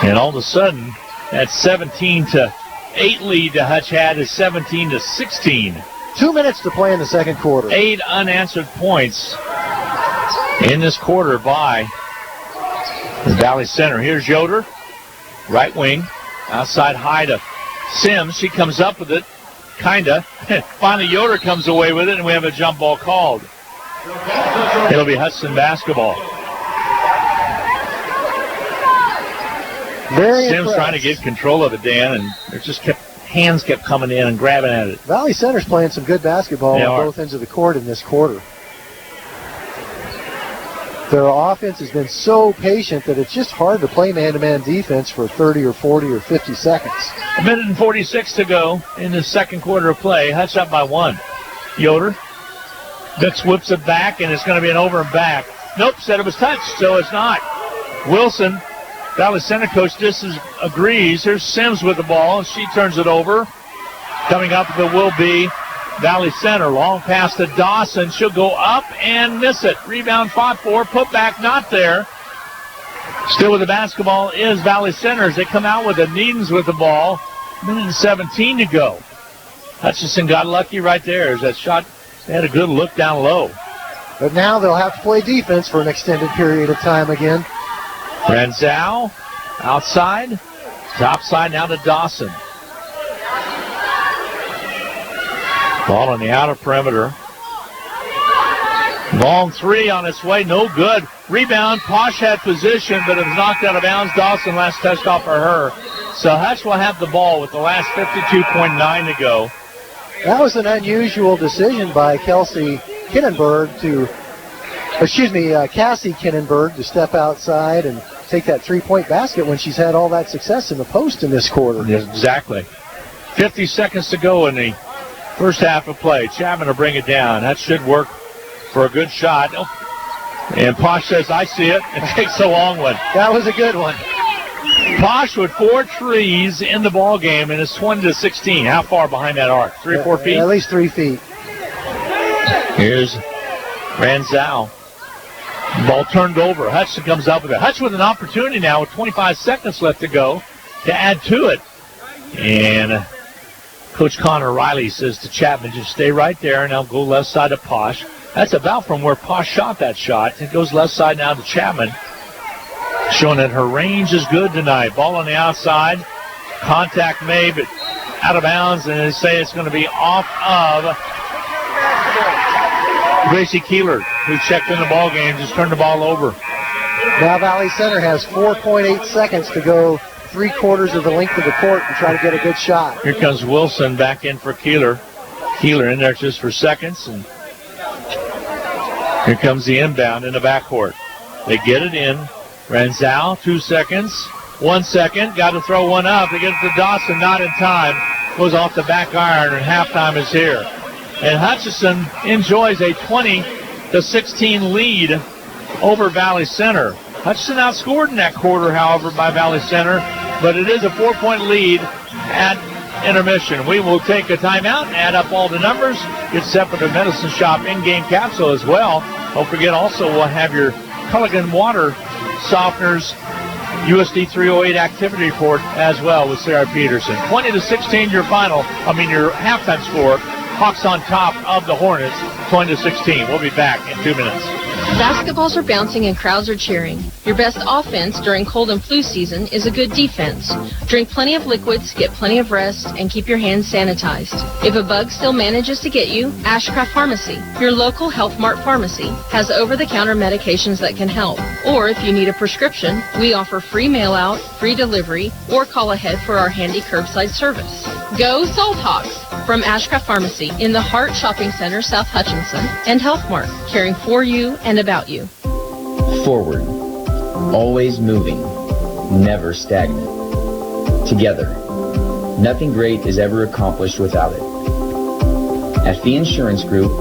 And all of a sudden, that 17-8 lead that Hutch had is 17-16. 2 minutes to play in the second quarter. 8 unanswered points in this quarter by the Valley Center. Here's Yoder, right wing, outside high to Sims. She comes up with it, kinda. Finally, Yoder comes away with it, and we have a jump ball called. It'll be Hudson basketball. Sims trying to get control of it, Dan, and it just hands kept coming in and grabbing at it. Valley Center's playing some good basketball on both ends of the court in this quarter. Their offense has been so patient that it's just hard to play man-to-man defense for 30 or 40 or 50 seconds. A minute and 46 to go in the second quarter of play. Hutch up by 1. Yoder. Dix whips it back, and it's going to be an over and back. Nope, said it was touched, so it's not. Wilson, Valley Center coach, disagrees. Here's Sims with the ball, and she turns it over. Coming up, it will be Valley Center. Long pass to Dawson. She'll go up and miss it. Rebound fought for. Put back, not there. Still with the basketball is Valley Center as they come out with the Needens with the ball. Minute and 17 to go. Hutchinson got lucky right there as that shot. They had a good look down low. But now they'll have to play defense for an extended period of time again. Ranzau outside. Top side now to Dawson. Ball on the outer perimeter. Long three on its way. No good. Rebound. Posh had position, but it was knocked out of bounds. Dawson last touched off for her. So Hutch will have the ball with the last 52.9 to go. That was an unusual decision by Cassie Kinnenberg to step outside and take that three-point basket when she's had all that success in the post in this quarter. Yes, exactly. 50 seconds to go in the first half of play. Chapman will bring it down. That should work for a good shot. And Posh says, I see it. It takes a long one. That was a good one. Posh with 4 trees in the ball game, and it's 20-16. How far behind that arc? 3 or 4 feet? At least 3 feet. Here's Ranzau. Ball turned over. Hutchinson comes up with it. Hutch with an opportunity now with 25 seconds left to go to add to it. And Coach Connor Riley says to Chapman, just stay right there, and I'll go left side of Posh. That's about from where Posh shot that shot. It goes left side now to Chapman. Showing that her range is good tonight. Ball on the outside. Contact made, but out of bounds, and they say it's going to be off of Gracie Keeler, who checked in the ball game, just turned the ball over. Now Valley Center has 4.8 seconds to go 3/4 of the length of the court and try to get a good shot. Here comes Wilson back in for Keeler. Keeler in there just for seconds, and here comes the inbound in the backcourt. They get it in. Ranzau, 2 seconds. 1 second. Got to throw one up. They get it to Dawson, not in time. Goes off the back iron, and halftime is here. And Hutchinson enjoys a 20-16 lead over Valley Center. Hutchinson outscored in that quarter, however, by Valley Center, but it is a 4-point lead at intermission. We will take a timeout and add up all the numbers. Get set for the Medicine Shop in-game capsule as well. Don't forget also we'll have your Culligan Water Softeners USD 308 activity report as well with Sarah Peterson. 20-16 your halftime score. Hawks on top of the Hornets, 20-16. We'll be back in 2 minutes. Basketballs are bouncing and crowds are cheering. Your best offense during cold and flu season is a good defense. Drink plenty of liquids, get plenty of rest, and keep your hands sanitized. If a bug still manages to get you, Ashcraft Pharmacy, your local Health Mart pharmacy, has over-the-counter medications that can help. Or if you need a prescription, we offer free mail-out, free delivery, or call ahead for our handy curbside service. Go Salt Hawks! From Ashcraft Pharmacy in the Hart Shopping Center, South Hutchinson, and Health Mart, caring for you and about you. Forward. Always moving. Never stagnant. Together. Nothing great is ever accomplished without it. At the Insurance Group,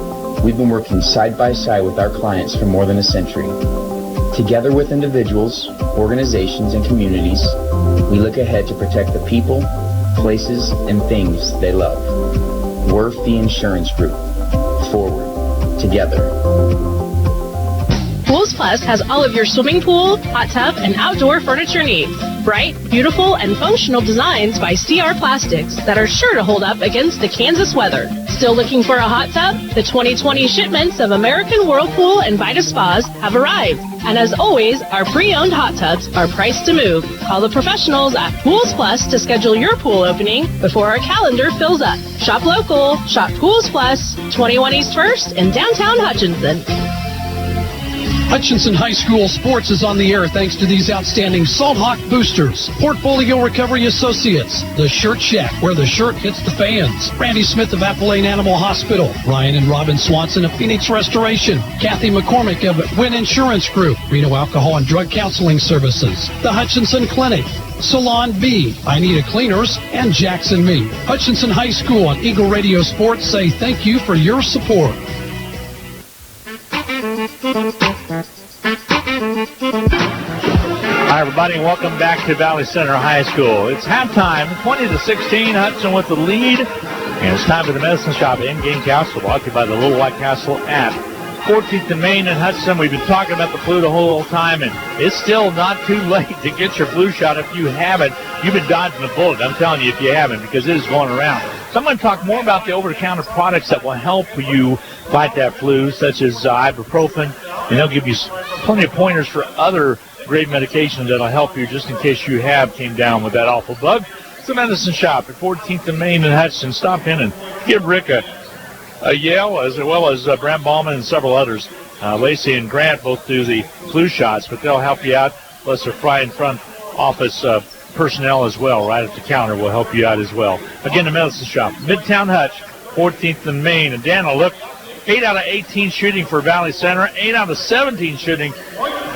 we've been working side by side with our clients for more than a century. Together with individuals, organizations, and communities, we look ahead to protect the people, places, and things they love. We're the Insurance Group. Forward. Together. Pools Plus has all of your swimming pool, hot tub, and outdoor furniture needs. Bright, beautiful, and functional designs by CR Plastics that are sure to hold up against the Kansas weather. Still looking for a hot tub? The 2020 shipments of American Whirlpool and Vita Spas have arrived. And as always, our pre-owned hot tubs are priced to move. Call the professionals at Pools Plus to schedule your pool opening before our calendar fills up. Shop local. Shop Pools Plus, 21 East 1st in downtown Hutchinson. Hutchinson High School Sports is on the air thanks to these outstanding Salt Hawk boosters. Portfolio Recovery Associates, the Shirt Shack, where the shirt hits the fans. Randy Smith of Apple Lane Animal Hospital. Ryan and Robin Swanson of Phoenix Restoration. Kathy McCormick of Wynn Insurance Group. Reno Alcohol and Drug Counseling Services. The Hutchinson Clinic. Salon B, I Need a Cleaners, and Jackson Me. Hutchinson High School and Eagle Radio Sports say thank you for your support. Hi, everybody, and welcome back to Valley Center High School. It's halftime, 20-16, Hudson with the lead, and it's time for the Medicine Shop in-game capsule, brought to you by the Little White Castle at 14th and Main in Hudson. We've been talking about the flu the whole time, and it's still not too late to get your flu shot. If you haven't, you've been dodging the bullet. I'm telling you, if you haven't, because it is going around. So I'm going to talk more about the over-the-counter products that will help you fight that flu, such as ibuprofen, and they'll give you plenty of pointers for other great medications that'll help you just in case you have came down with that awful bug. It's the Medicine Shop at 14th and Main in Hudson. Stop in and give Rick a yell, as well as Brent Ballman and several others. Lacey and Grant both do the flu shots, but they'll help you out. Plus, they're in front office personnel as well, right at the counter, will help you out as well. Again, the Medicine Shop, Midtown Hutch, 14th and Main. And Dan, look, 8 out of 18 shooting for Valley Center, 8 out of 17 shooting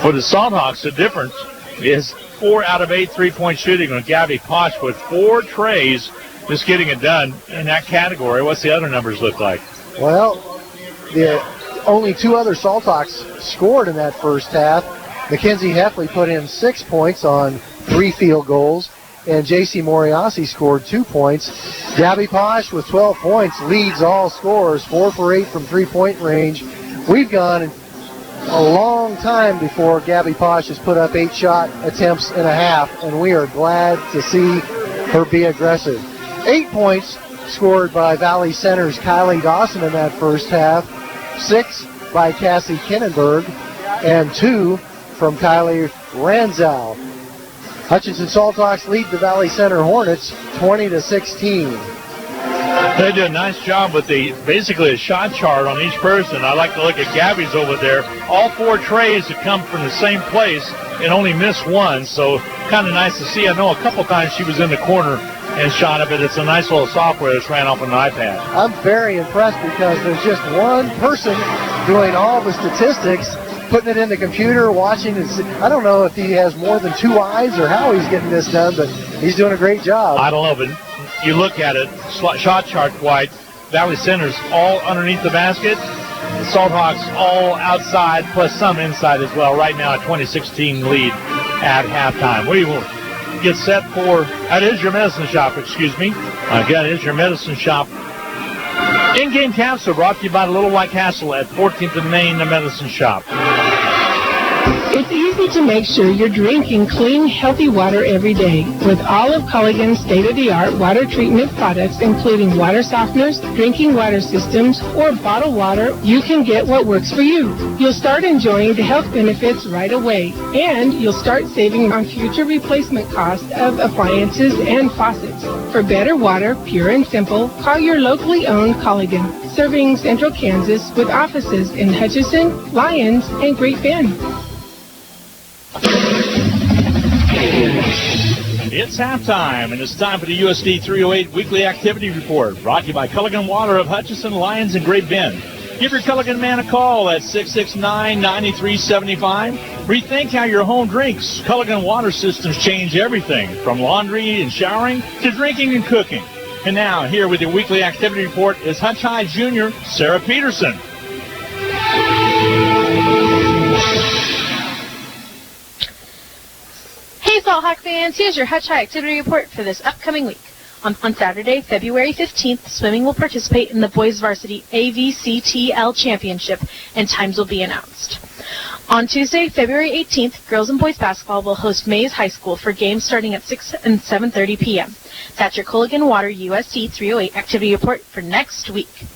for the Salt Hawks. The difference is 4 out of 8 3-point shooting on Gabby Posh with 4 trays, just getting it done in that category. What's the other numbers look like? Well, the only 2 other Salt Hawks scored in that first half. Mackenzie Heffley put in 6 points on 3 field goals, and J.C. Moriasi scored 2 points. Gabby Posh with 12 points leads all scorers, 4 for 8 from 3-point range. We've gone a long time before Gabby Posh has put up 8 shot attempts in a half, and we are glad to see her be aggressive. 8 points scored by Valley Center's Kylie Dawson in that first half, 6 by Cassie Kinnenberg, and 2 from Kylie Ranzow. Hutchinson Salt Hawks lead the Valley Center Hornets 20-16. They did a nice job with basically a shot chart on each person. I like to look at Gabby's over there. All 4 trays have come from the same place and only missed 1, so kind of nice to see. I know a couple times she was in the corner and shot it, but it's a nice little software that's ran off an iPad. I'm very impressed because there's just one person doing all the statistics, putting it in the computer, watching it. I don't know if he has more than 2 eyes or how he's getting this done, but he's doing a great job. I don't know, but you look at it, shot chart white, Valley Center's all underneath the basket, the Salt Hawks all outside, plus some inside as well. Right now, a 20-16 lead at halftime. We will get set for, that is your Medicine Shop, excuse me. Again, it is your Medicine Shop. In-game capsule brought to you by the Little White Castle at 14th and Main, the Medicine Shop. It's easy to make sure you're drinking clean, healthy water every day. With all of Culligan's state-of-the-art water treatment products, including water softeners, drinking water systems, or bottled water, you can get what works for you. You'll start enjoying the health benefits right away, and you'll start saving on future replacement costs of appliances and faucets. For better water, pure and simple, call your locally owned Culligan, serving Central Kansas with offices in Hutchinson, Lyons, and Great Bend. It's halftime, and it's time for the USD 308 Weekly Activity Report, brought to you by Culligan Water of Hutchinson, Lyons, and Great Bend. Give your Culligan man a call at 669-9375. Rethink how your home drinks. Culligan water systems change everything from laundry and showering to drinking and cooking. And now, here with your weekly activity report is Hutch High Junior Sarah Peterson. Hey, Salt Hawk fans, here's your Hutch High activity report for this upcoming week. On Saturday, February 15th, swimming will participate in the Boys Varsity AVCTL Championship, and times will be announced. On Tuesday, February 18th, girls and boys basketball will host Mays High School for games starting at 6 and 7:30 p.m. That's your Culligan Water USD 308 activity report for next week.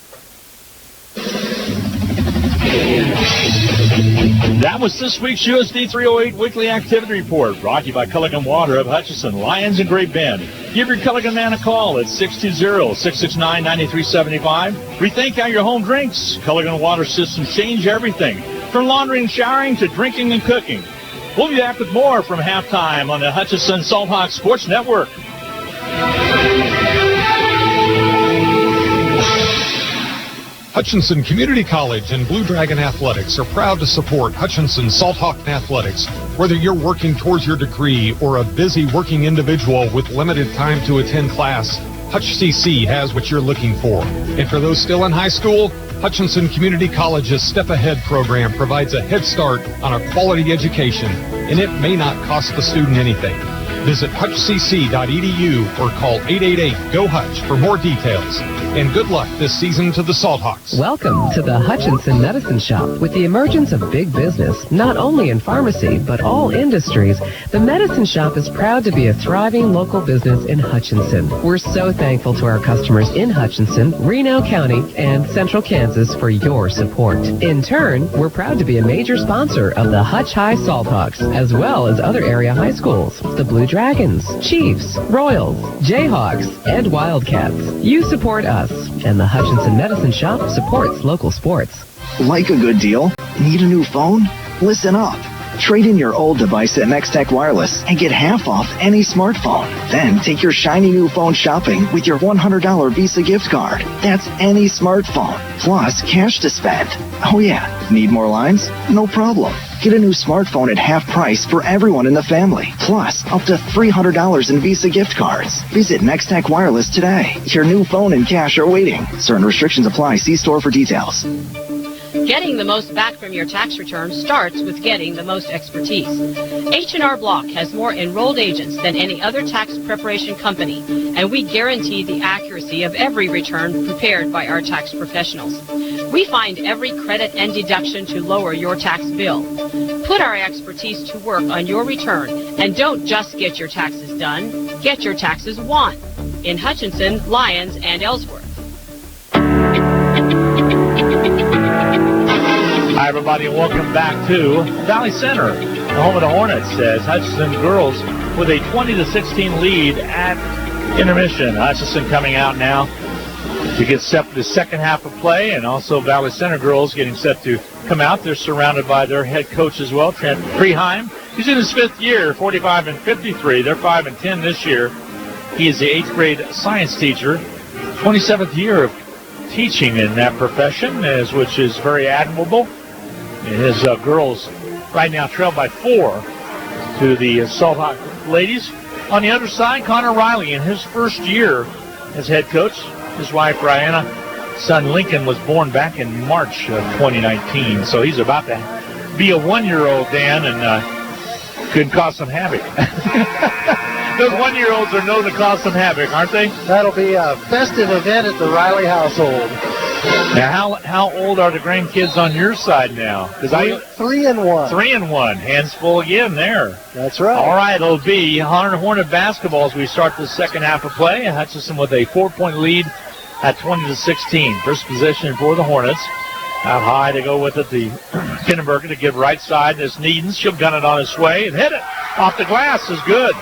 That was this week's USD 308 Weekly Activity Report, brought to you by Culligan Water of Hutchinson, Lyons, and Great Bend. Give your Culligan man a call at 620-669-9375. Rethink how your home drinks. Culligan water systems change everything, from laundry and showering to drinking and cooking. We'll be back with more from halftime on the Hutchinson Salt Hawk Sports Network. Hutchinson Community College and Blue Dragon Athletics are proud to support Hutchinson Salt Hawk Athletics. Whether you're working towards your degree or a busy working individual with limited time to attend class, Hutch CC has what you're looking for. And for those still in high school, Hutchinson Community College's Step Ahead program provides a head start on a quality education, and it may not cost the student anything. Visit hutchcc.edu or call 888-GO-HUTCH for more details. And good luck this season to the Salt Hawks. Welcome to the Hutchinson Medicine Shop. With the emergence of big business, not only in pharmacy, but all industries, the Medicine Shop is proud to be a thriving local business in Hutchinson. We're so thankful to our customers in Hutchinson, Reno County, and Central Kansas for your support. In turn, we're proud to be a major sponsor of the Hutch High Salt Hawks, as well as other area high schools, the Blue Dragons, Chiefs, Royals, Jayhawks, and Wildcats. You support us, and the Hutchinson Medicine Shop supports local sports. Like a good deal? Need a new phone? Listen up. Trade in your old device at Nextech Wireless and get half off any smartphone. Then take your shiny new phone shopping with your $100 Visa gift card. That's any smartphone, plus cash to spend. Oh yeah, need more lines? No problem. Get a new smartphone at half price for everyone in the family, plus up to $300 in Visa gift cards. Visit Nextech Wireless today. Your new phone and cash are waiting. Certain restrictions apply. See store for details. Getting the most back from your tax return starts with getting the most expertise. H&R Block has more enrolled agents than any other tax preparation company, and we guarantee the accuracy of every return prepared by our tax professionals. We find every credit and deduction to lower your tax bill. Put our expertise to work on your return, and don't just get your taxes done, get your taxes won in Hutchinson, Lyons, and Ellsworth. Hi, everybody, and welcome back to Valley Center, the home of the Hornets, as Hutchinson girls with a 20-16 lead at intermission. Hutchinson coming out now to get set for the second half of play, and also Valley Center girls getting set to come out. They're surrounded by their head coach as well, Trent Preheim. He's in his fifth year, 45 and 53. They're 5 and 10 this year. He is the 8th grade science teacher, 27th year of teaching in that profession, which is very admirable. His girls right now trail by 4 to the Salt Hawk ladies. On the other side, Connor Riley in his first year as head coach. His wife, Brianna, son Lincoln was born back in March of 2019, so he's about to be a 1-year-old, Dan, and could cause some havoc. Those 1-year-olds are known to cause some havoc, aren't they? That'll be a festive event at the Riley household. Now, how old are the grandkids on your side now? 3 and 1. 3 and 1. Hands full again there. That's right. All right, it'll be Hornet basketball as we start the second half of play. Hutchinson with a 4-point lead at 20-16. First possession for the Hornets. Out high to go with it, the Kindenberger to give right side. This Needens. She'll gun it on its way and hit it. Off the glass is good.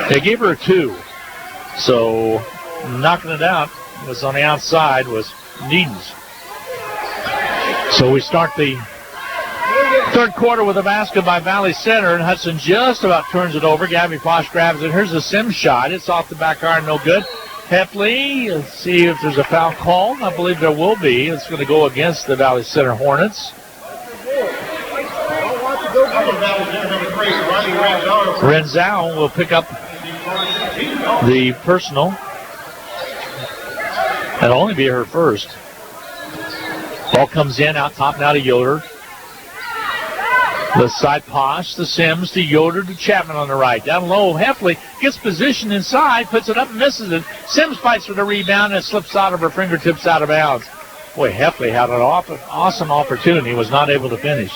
They gave her a 2. So knocking it out was on the outside was Needens. So we start the third quarter with a basket by Valley Center, and Hudson just about turns it over. Gabby Fosh grabs it. Here's a Sims shot. It's off the back iron, no good. Heffley, let's see if there's a foul call. I believe there will be. It's going to go against the Valley Center Hornets. Renzau will pick up the personal. That'll only be her first. Ball comes in, out top now to Yoder. Left side Posh, to Sims, to Yoder, to Chapman on the right. Down low, Heffley gets positioned inside, puts it up and misses it. Sims fights for the rebound and it slips out of her fingertips out of bounds. Boy, Heffley had an awesome opportunity, was not able to finish.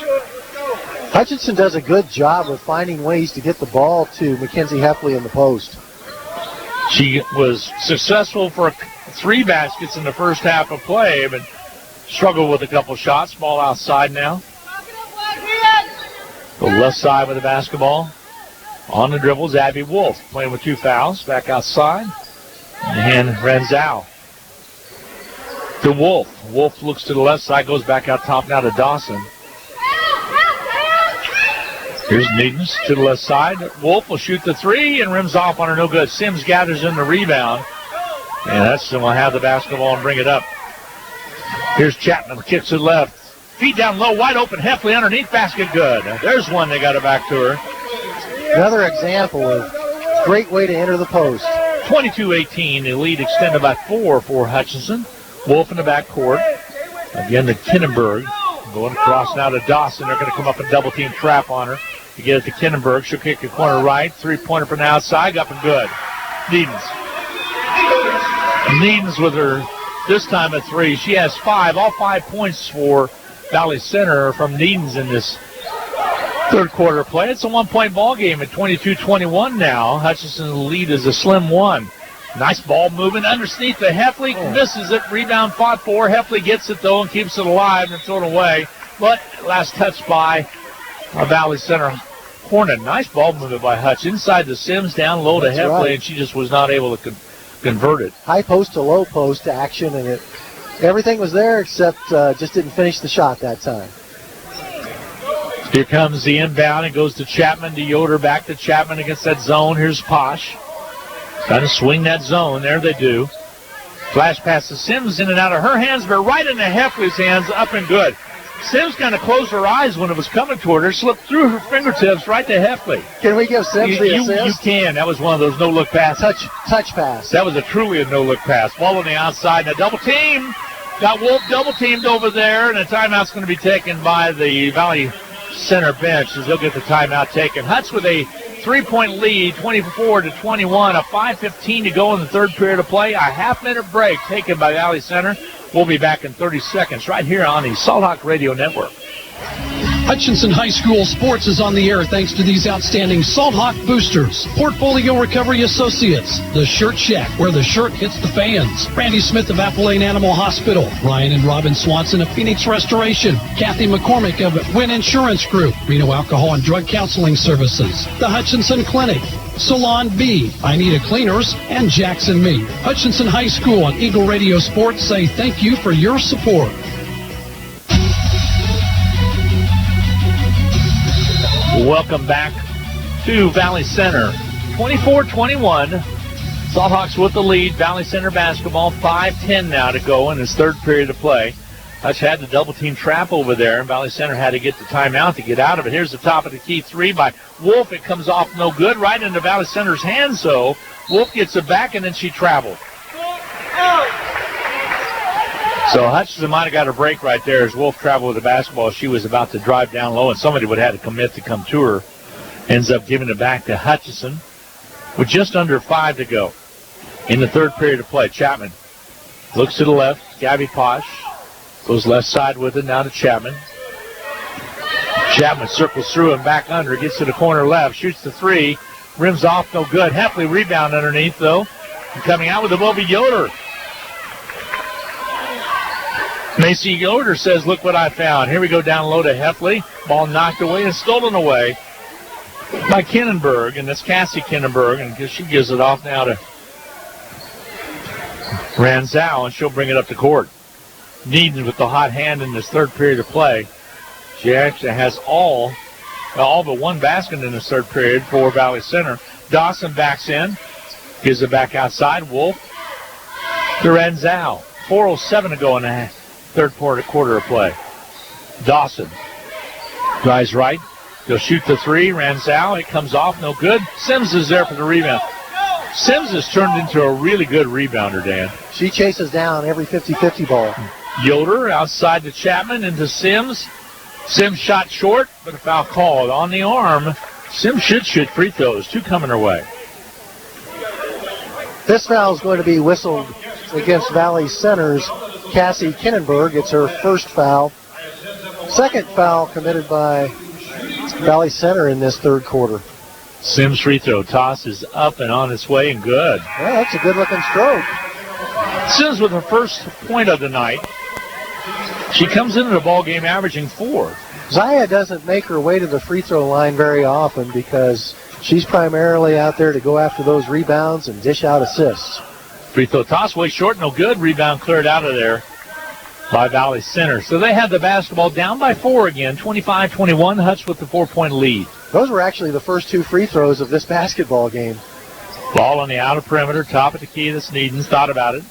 Hutchinson does a good job of finding ways to get the ball to Mackenzie Heffley in the post. She was successful for 3 baskets in the first half of play, but struggled with a couple shots. Ball outside now. The left side with the basketball. On the dribbles, Abby Wolf playing with 2 fouls. Back outside. And Renzau to Wolf. Wolf looks to the left side, goes back out top now to Dawson. Here's Needens to the left side. Wolf will shoot the 3 and rims off on her, no good. Sims gathers in the rebound. And Hutchinson will have the basketball and bring it up. Here's Chapman, kicks it left. Feet down low, wide open, Heffley underneath, basket good. There's one, they got it back to her. Another example of great way to enter the post. 22-18, the lead extended by 4 for Hutchinson. Wolf in the backcourt. Again to Kinnenberg. Going across now to Dawson. They're going to come up and double team trap on her. You get it to Kinnenberg. She'll kick the corner right. 3-pointer from the outside. Up and good. Needens with her this time at 3. She has 5. All 5 points for Valley Center from Needens in this third quarter play. It's a 1-point ball game at 22-21 now. Hutchinson's lead is a slim 1. Nice ball movement underneath the Heffley. Misses it. Rebound fought for. Heffley gets it, though, and keeps it alive and thrown away. But last touch by Valley Center Hornet. Nice ball movement by Hutch. Inside the Sims, down low to Heffley, right. And she just was not able to convert it. High post to low post action, and everything was there except just didn't finish the shot that time. Here comes the inbound. It goes to Chapman, to Yoder, back to Chapman against that zone. Here's Posh. Trying to swing that zone. There they do. Flash pass to Sims, in and out of her hands, but right into Heffley's hands, up and good. Sims kind of closed her eyes when it was coming toward her, slipped through her fingertips right to Heffley. Can we give Sims the assist? You can. That was one of those no-look passes. Touch pass. That was truly a no-look pass. Ball on the outside, and a double team. Got Wolf double-teamed over there, and a timeout's going to be taken by the Valley Center bench as they'll get the timeout taken. Hutch with a 3-point lead, 24-21, a 5:15 to go in the third period of play. A half-minute break taken by Valley Center. We'll be back in 30 seconds right here on the Salt Hawk Radio Network. Hutchinson High School Sports is on the air thanks to these outstanding Salt Hawk boosters. Portfolio Recovery Associates, the Shirt Shack, where the shirt hits the fans. Randy Smith of Apple Lane Animal Hospital. Ryan and Robin Swanson of Phoenix Restoration. Kathy McCormick of Wynn Insurance Group. Reno Alcohol and Drug Counseling Services. The Hutchinson Clinic. Salon B, I Need a Cleaners, and Jackson Meat. Hutchinson High School and Eagle Radio Sports say thank you for your support. Welcome back to Valley Center. 24-21. Salt Hawks with the lead. Valley Center basketball. 5:10 now to go in this third period of play. Hutch had the double-team trap over there, and Valley Center had to get the timeout to get out of it. Here's the top of the key 3 by Wolf. It comes off no good, right into Valley Center's hands, so Wolf gets it back, and then she traveled. So Hutchinson might have got a break right there as Wolf traveled with the basketball. She was about to drive down low, and somebody would have had to commit to come to her. Ends up giving it back to Hutchinson with just under 5 to go in the third period of play. Chapman looks to the left. Gabby Posh goes left side with it, now to Chapman. Chapman circles through and back under, gets to the corner left, shoots the 3, rims off, no good. Heffley rebound underneath, though. And coming out with the ball be Yoder. Macy Yoder says, look what I found. Here we go down low to Heffley. Ball knocked away and stolen away by Kinnenberg, and that's Cassie Kinnenberg, and she gives it off now to Renzau, and she'll bring it up to court. Needens with the hot hand in this third period of play. She actually has all but one basket in this third period for Valley Center. Dawson backs in, gives it back outside. Wolf to Ranzau. 4:07 to go in the third quarter of play. Dawson drives right. He'll shoot the three. Ranzau, it comes off, no good. Sims is there for the rebound. Sims has turned into a really good rebounder, Dan. She chases down every 50-50 ball. Yoder outside to Chapman into Sims. Sims shot short, but a foul called on the arm. Sims should shoot free throws. 2 coming her way. This foul is going to be whistled against Valley Center's Cassie Kinnenberg. It's her first foul. Second foul committed by Valley Center in this third quarter. Sims free throw toss is up and on its way and good. Well, that's a good-looking stroke. Sims with her first point of the night. She comes into the ball game averaging 4. Zaya doesn't make her way to the free throw line very often because she's primarily out there to go after those rebounds and dish out assists. Free throw toss way short, no good. Rebound cleared out of there by Valley Center. So they had the basketball down by 4 again, 25-21. Hutch with the 4-point lead. Those were actually the first 2 free throws of this basketball game. Ball on the outer perimeter, top of the key. That's Needens. Thought about it.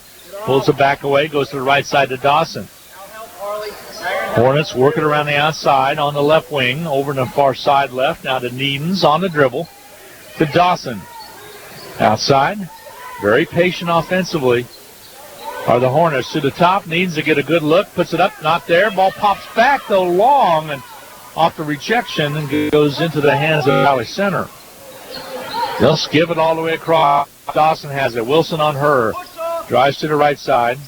Pulls it back away, goes to the right side to Dawson. Hornets working around the outside on the left wing, over to the far side left. Now to Needens on the dribble. To Dawson. Outside. Very patient offensively are the Hornets. To the top, needs to get a good look. Puts it up, not there. Ball pops back, though, long and off the rejection and goes into the hands of Valley Center. They'll skip it all the way across. Dawson has it. Wilson on her. Drives to the right side.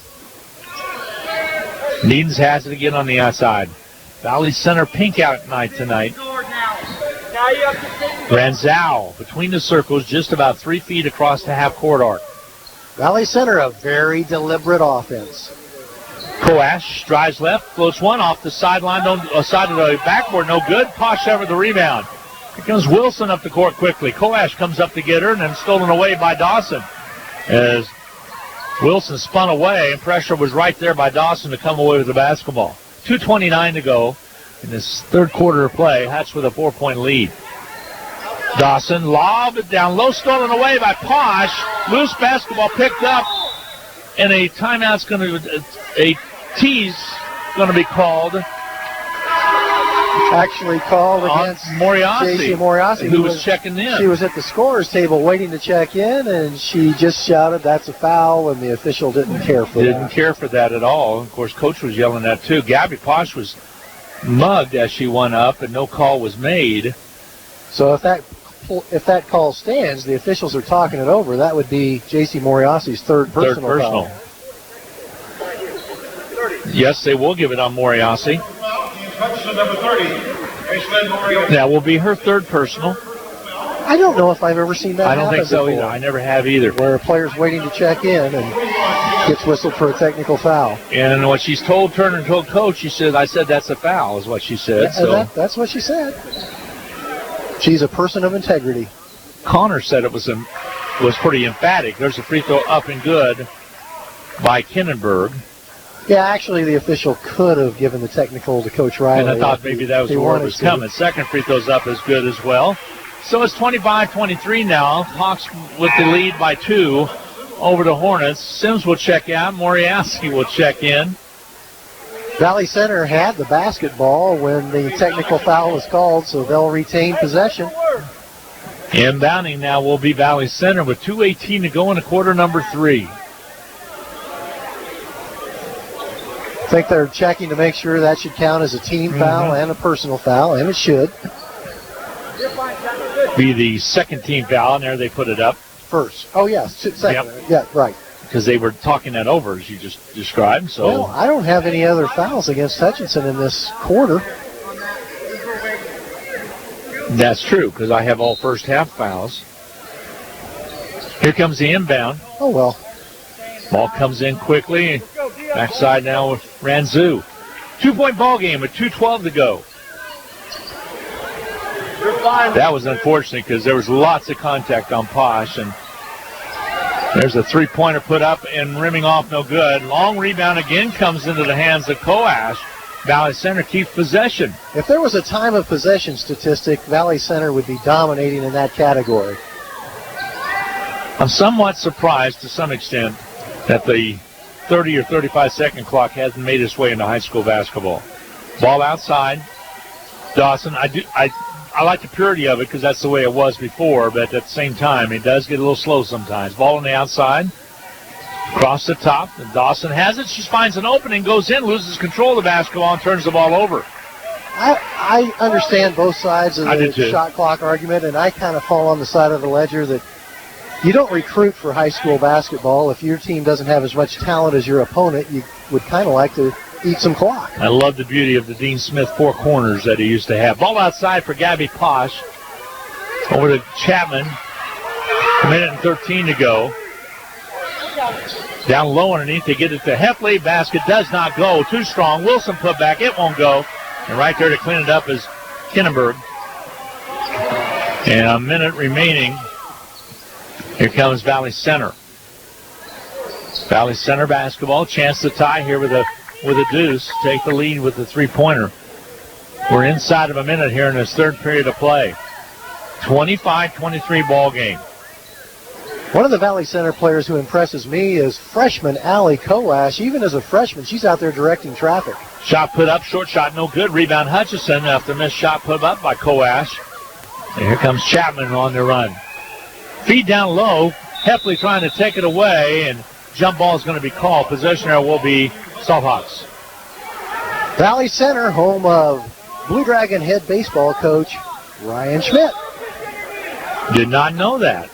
Needens has it again on the outside. Valley Center pink out night tonight. Ranzau between the circles, just about 3 feet across the half-court arc. Valley Center, a very deliberate offense. Koash drives left, floats one off the sideline, side of the backboard, no good. Posh over the rebound. Here comes Wilson up the court quickly. Koash comes up to get her, and then stolen away by Dawson. As Wilson spun away, and pressure was right there by Dawson to come away with the basketball. 2:29 to go in this third quarter of play. Hutch with a 4-point lead. Dawson lobbed it down low, stolen away by Posh. Loose basketball picked up, and a timeout's going to, a tease going to be called. Actually called against Moriasi, Moriasi, who was checking in. She was at the scorer's table waiting to check in, and she just shouted, "That's a foul," and the official didn't care for that. Didn't care for that at all. Of course, Coach was yelling that too. Gabby Posh was mugged as she went up, and no call was made. So if that call stands, the officials are talking it over. That would be J.C. Moriasi's third personal foul. Yes, they will give it on Moriasi. That will be her third personal. I don't know if I've ever seen that happen. I don't think so before. either. I never have either. Where a player's waiting to check in and gets whistled for a technical foul. And what she's told Turner told Coach, she said, "I said that's a foul," is what she said. Yeah, so that's what she said. She's a person of integrity. Connor said it was pretty emphatic. There's a free throw up and good by Kinnenberg. Yeah, actually, the official could have given the technical to Coach Riley. And I thought maybe that was where it was coming. Second free throw's up is good as well. So it's 25-23 now. Hawks with the lead by 2 over the Hornets. Sims will check out. Moriasi will check in. Valley Center had the basketball when the technical foul was called, so they'll retain possession. Inbounding now will be Valley Center with 2:18 to go in quarter number 3. I think they're checking to make sure that should count as a team foul and a personal foul, and it should. Be the second team foul, and there they put it up. First. Oh, yes. Second. Yep. Yeah, right. Because they were talking that over, as you just described. So. Well, I don't have any other fouls against Hutchinson in this quarter. That's true, because I have all first half fouls. Here comes the inbound. Oh, well. Ball comes in quickly. Backside now with Ranzau. 2-point ball game with 2:12 to go. That was unfortunate because there was lots of contact on Posh, and there's a three-pointer put up and rimming off no good. Long rebound again comes into the hands of Koash. Valley Center keeps possession. If there was a time of possession statistic, Valley Center would be dominating in that category. I'm somewhat surprised to some extent that the 30 or 35-second clock hasn't made its way into high school basketball. Ball outside. Dawson, I like the purity of it because that's the way it was before, but at the same time, it does get a little slow sometimes. Ball on the outside. Across the top. And Dawson has it. She finds an opening, goes in, loses control of the basketball, and turns the ball over. I understand both sides of the shot clock argument, and I kind of fall on the side of the ledger that you don't recruit for high school basketball. If your team doesn't have as much talent as your opponent, you would kind of like to eat some clock. I love the beauty of the Dean Smith four corners that he used to have. Ball outside for Gabby Posh. Over to Chapman. A minute and 13 to go. Down low underneath, they get it to Heffley. Basket does not go. Too strong. Wilson put back. It won't go. And right there to clean it up is Kinnenberg. And a minute remaining. Here comes Valley Center. Valley Center basketball. Chance to tie here with a deuce. Take the lead with the three-pointer. We're inside of a minute here in this third period of play. 25-23 ball game. One of the Valley Center players who impresses me is freshman Allie Koash. Even as a freshman, she's out there directing traffic. Shot put up, short shot, no good. Rebound Hutchison after missed shot put up by Koash. And here comes Chapman on the run. Feed down low. Heffley trying to take it away, and jump ball is going to be called. Possessioner will be Salthawks. Valley Center, home of Blue Dragon head baseball coach Ryan Schmidt. Did not know that.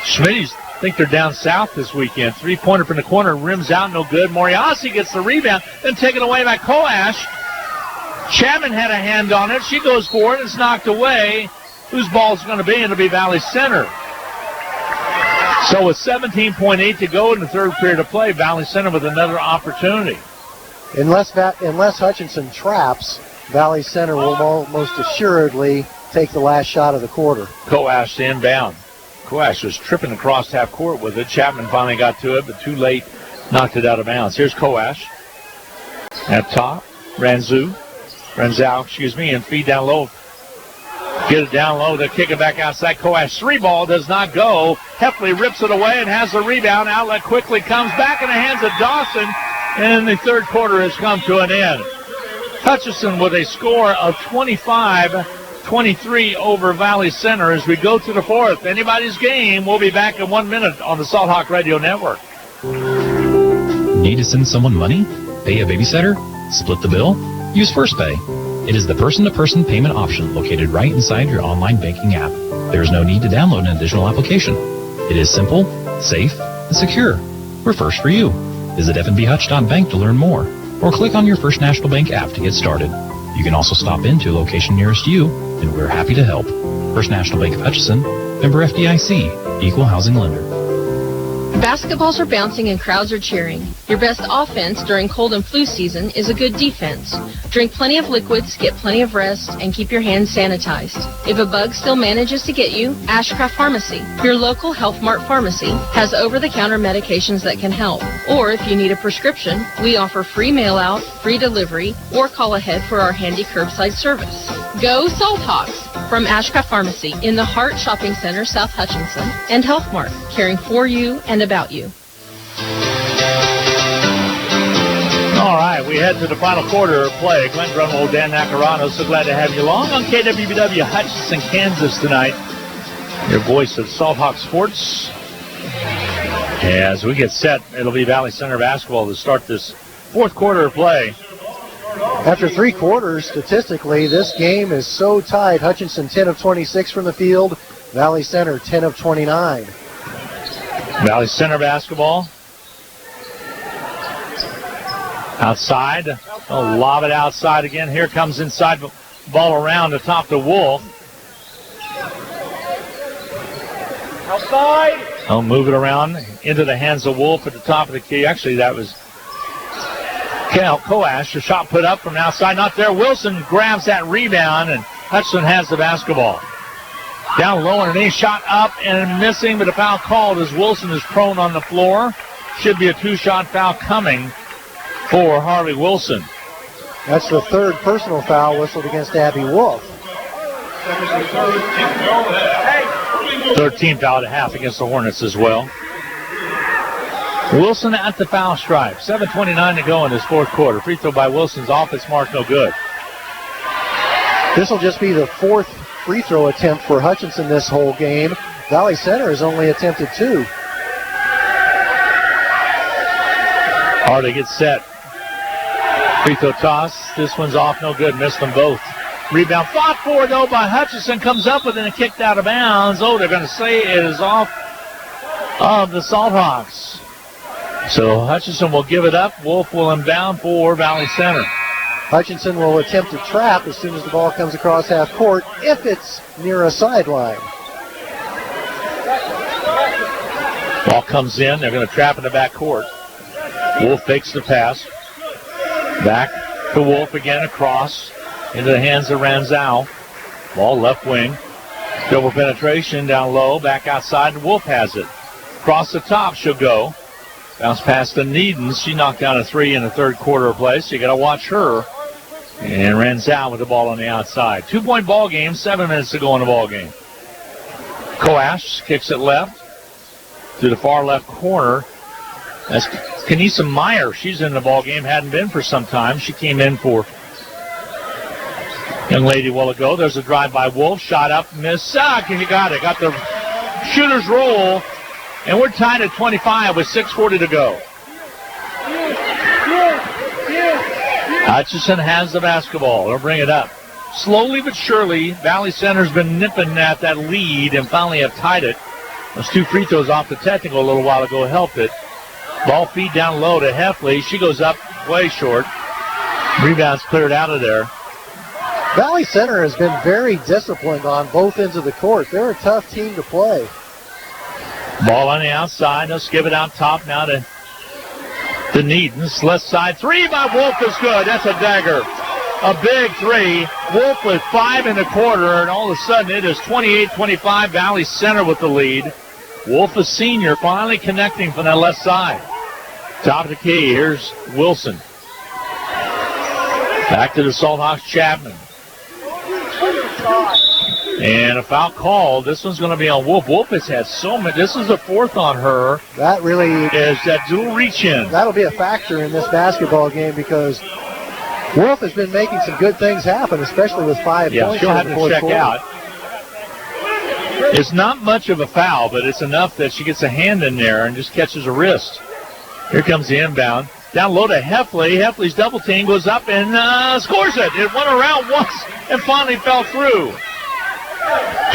Schmitty's think they're down south this weekend. Three-pointer from the corner, rims out, no good. Moriasi gets the rebound, then taken away by Koash. Chapman had a hand on it. She goes for it. It's knocked away. Whose ball is going to be? It'll be Valley Center. So with 17.8 to go in the third period of play, Valley Center with another opportunity. Unless Hutchinson traps, Valley Center will almost assuredly take the last shot of the quarter. Koash to inbound. Koash was tripping across half court with it. Chapman finally got to it, but too late, knocked it out of bounds. Here's Koash. At top, Ranzau, and feed down low. Get it down low. They'll kick it back outside. Koash three ball does not go. Heffley rips it away and has the rebound. Outlet quickly comes back in the hands of Dawson. And the third quarter has come to an end. Hutchison with a score of 25-23 over Valley Center as we go to the fourth. Anybody's game. We'll be back in 1 minute on the Salt Hawk Radio Network. Need to send someone money? Pay a babysitter? Split the bill? Use First Pay. It is the person-to-person payment option located right inside your online banking app. There is no need to download an additional application. It is simple, safe, and secure. We're first for you. Visit fnbhutch.bank to learn more, or click on your First National Bank app to get started. You can also stop into a location nearest you, and we're happy to help. First National Bank of Hutchinson, member FDIC, equal housing lender. Basketballs are bouncing and crowds are cheering. Your best offense during cold and flu season is a good defense. Drink plenty of liquids, get plenty of rest, and keep your hands sanitized. If a bug still manages to get you, Ashcraft Pharmacy, your local Health Mart pharmacy, has over-the-counter medications that can help. Or if you need a prescription, we offer free mail-out, free delivery, or call ahead for our handy curbside service. Go Salt Hawks! From Ashcraft Pharmacy in the Hart Shopping Center, South Hutchinson, and Health Mart, caring for you and about you. All right, we head to the final quarter of play. Glenn Grunwald, Dan Nacarano, so glad to have you along on KWBW Hutchinson, Kansas tonight. Your voice of Salt Hawk Sports. As we get set, it'll be Valley Center basketball to start this fourth quarter of play. After three quarters, statistically, this game is so tight. Hutchinson 10 of 26 from the field. Valley Center 10 of 29. Valley Center basketball. Outside. They'll lob it outside again. Here comes inside. Ball around atop the Wolf. Outside. I'll move it around into the hands of Wolf at the top of the key. Actually, that was Koash. The shot put up from outside. Not there. Wilson grabs that rebound, and Hutchinson has the basketball. Down low underneath. Shot up and missing, but a foul called as Wilson is prone on the floor. Should be a two-shot foul coming for Harley Wilson. That's the third personal foul whistled against Abby Wolf. 13th foul at half against the Hornets as well. Wilson at the foul stripe. 7:29 to go in this fourth quarter. Free throw by Wilson's off. It's marked no good. This will just be the fourth free throw attempt for Hutchinson this whole game. Valley Center has only attempted 2. Harley gets set. Free throw toss. This one's off, no good. Missed them both. Rebound fought for, though, by Hutchinson. Comes up with it and kicked out of bounds. Oh, they're going to say it is off of the Salt Hawks. So Hutchinson will give it up. Wolf will inbound for Valley Center. Hutchinson will attempt a trap as soon as the ball comes across half court if it's near a sideline. Ball comes in. They're going to trap in the back court. Wolf fakes the pass. Back to Wolf again across into the hands of Ranzau. Ball left wing. Double penetration down low. Back outside. Wolf has it. Across the top she'll go. Bounce past the Needens. She knocked down a 3 in the third quarter play, so you got to watch her. And Ranzau with the ball on the outside. 2-point ball game. 7 minutes to go in the ball game. Coash kicks it left to the far left corner. That's Kanisa Meyer. She's in the ball game. Hadn't been for some time. She came in for young lady a while ago. There's a drive by Wolf. Shot up. Miss. You got it. Got the shooter's roll. And we're tied at 25 with 6:40 to go. Hutchinson has the basketball. They'll bring it up. Slowly but surely, Valley Center's been nipping at that lead and finally have tied it. Those 2 free throws off the technical a little while ago helped it. Ball feed down low to Heffley. She goes up way short. Rebound's cleared out of there. Valley Center has been very disciplined on both ends of the court. They're a tough team to play. Ball on the outside. They'll skip it out top now to the Needens. Left side 3 by Wolf is good. That's a dagger. A big 3. Wolf with 5 in the quarter, and all of a sudden it is 28-25. Valley Center with the lead. Wolf, a senior, finally connecting from that left side. Top of the key. Here's Wilson. Back to the Salt Hawks, Chapman. And a foul called. This one's going to be on Wolf. Wolf has had so many. This is the 4th on her. That really is that dual reach-in. That'll be a factor in this basketball game because Wolf has been making some good things happen, especially with 5 points. Yeah, she'll have to check out. It's not much of a foul, but it's enough that she gets a hand in there and just catches a wrist. Here comes the inbound. Down low to Heffley. Heffley's double team goes up and scores it. It went around once and finally fell through.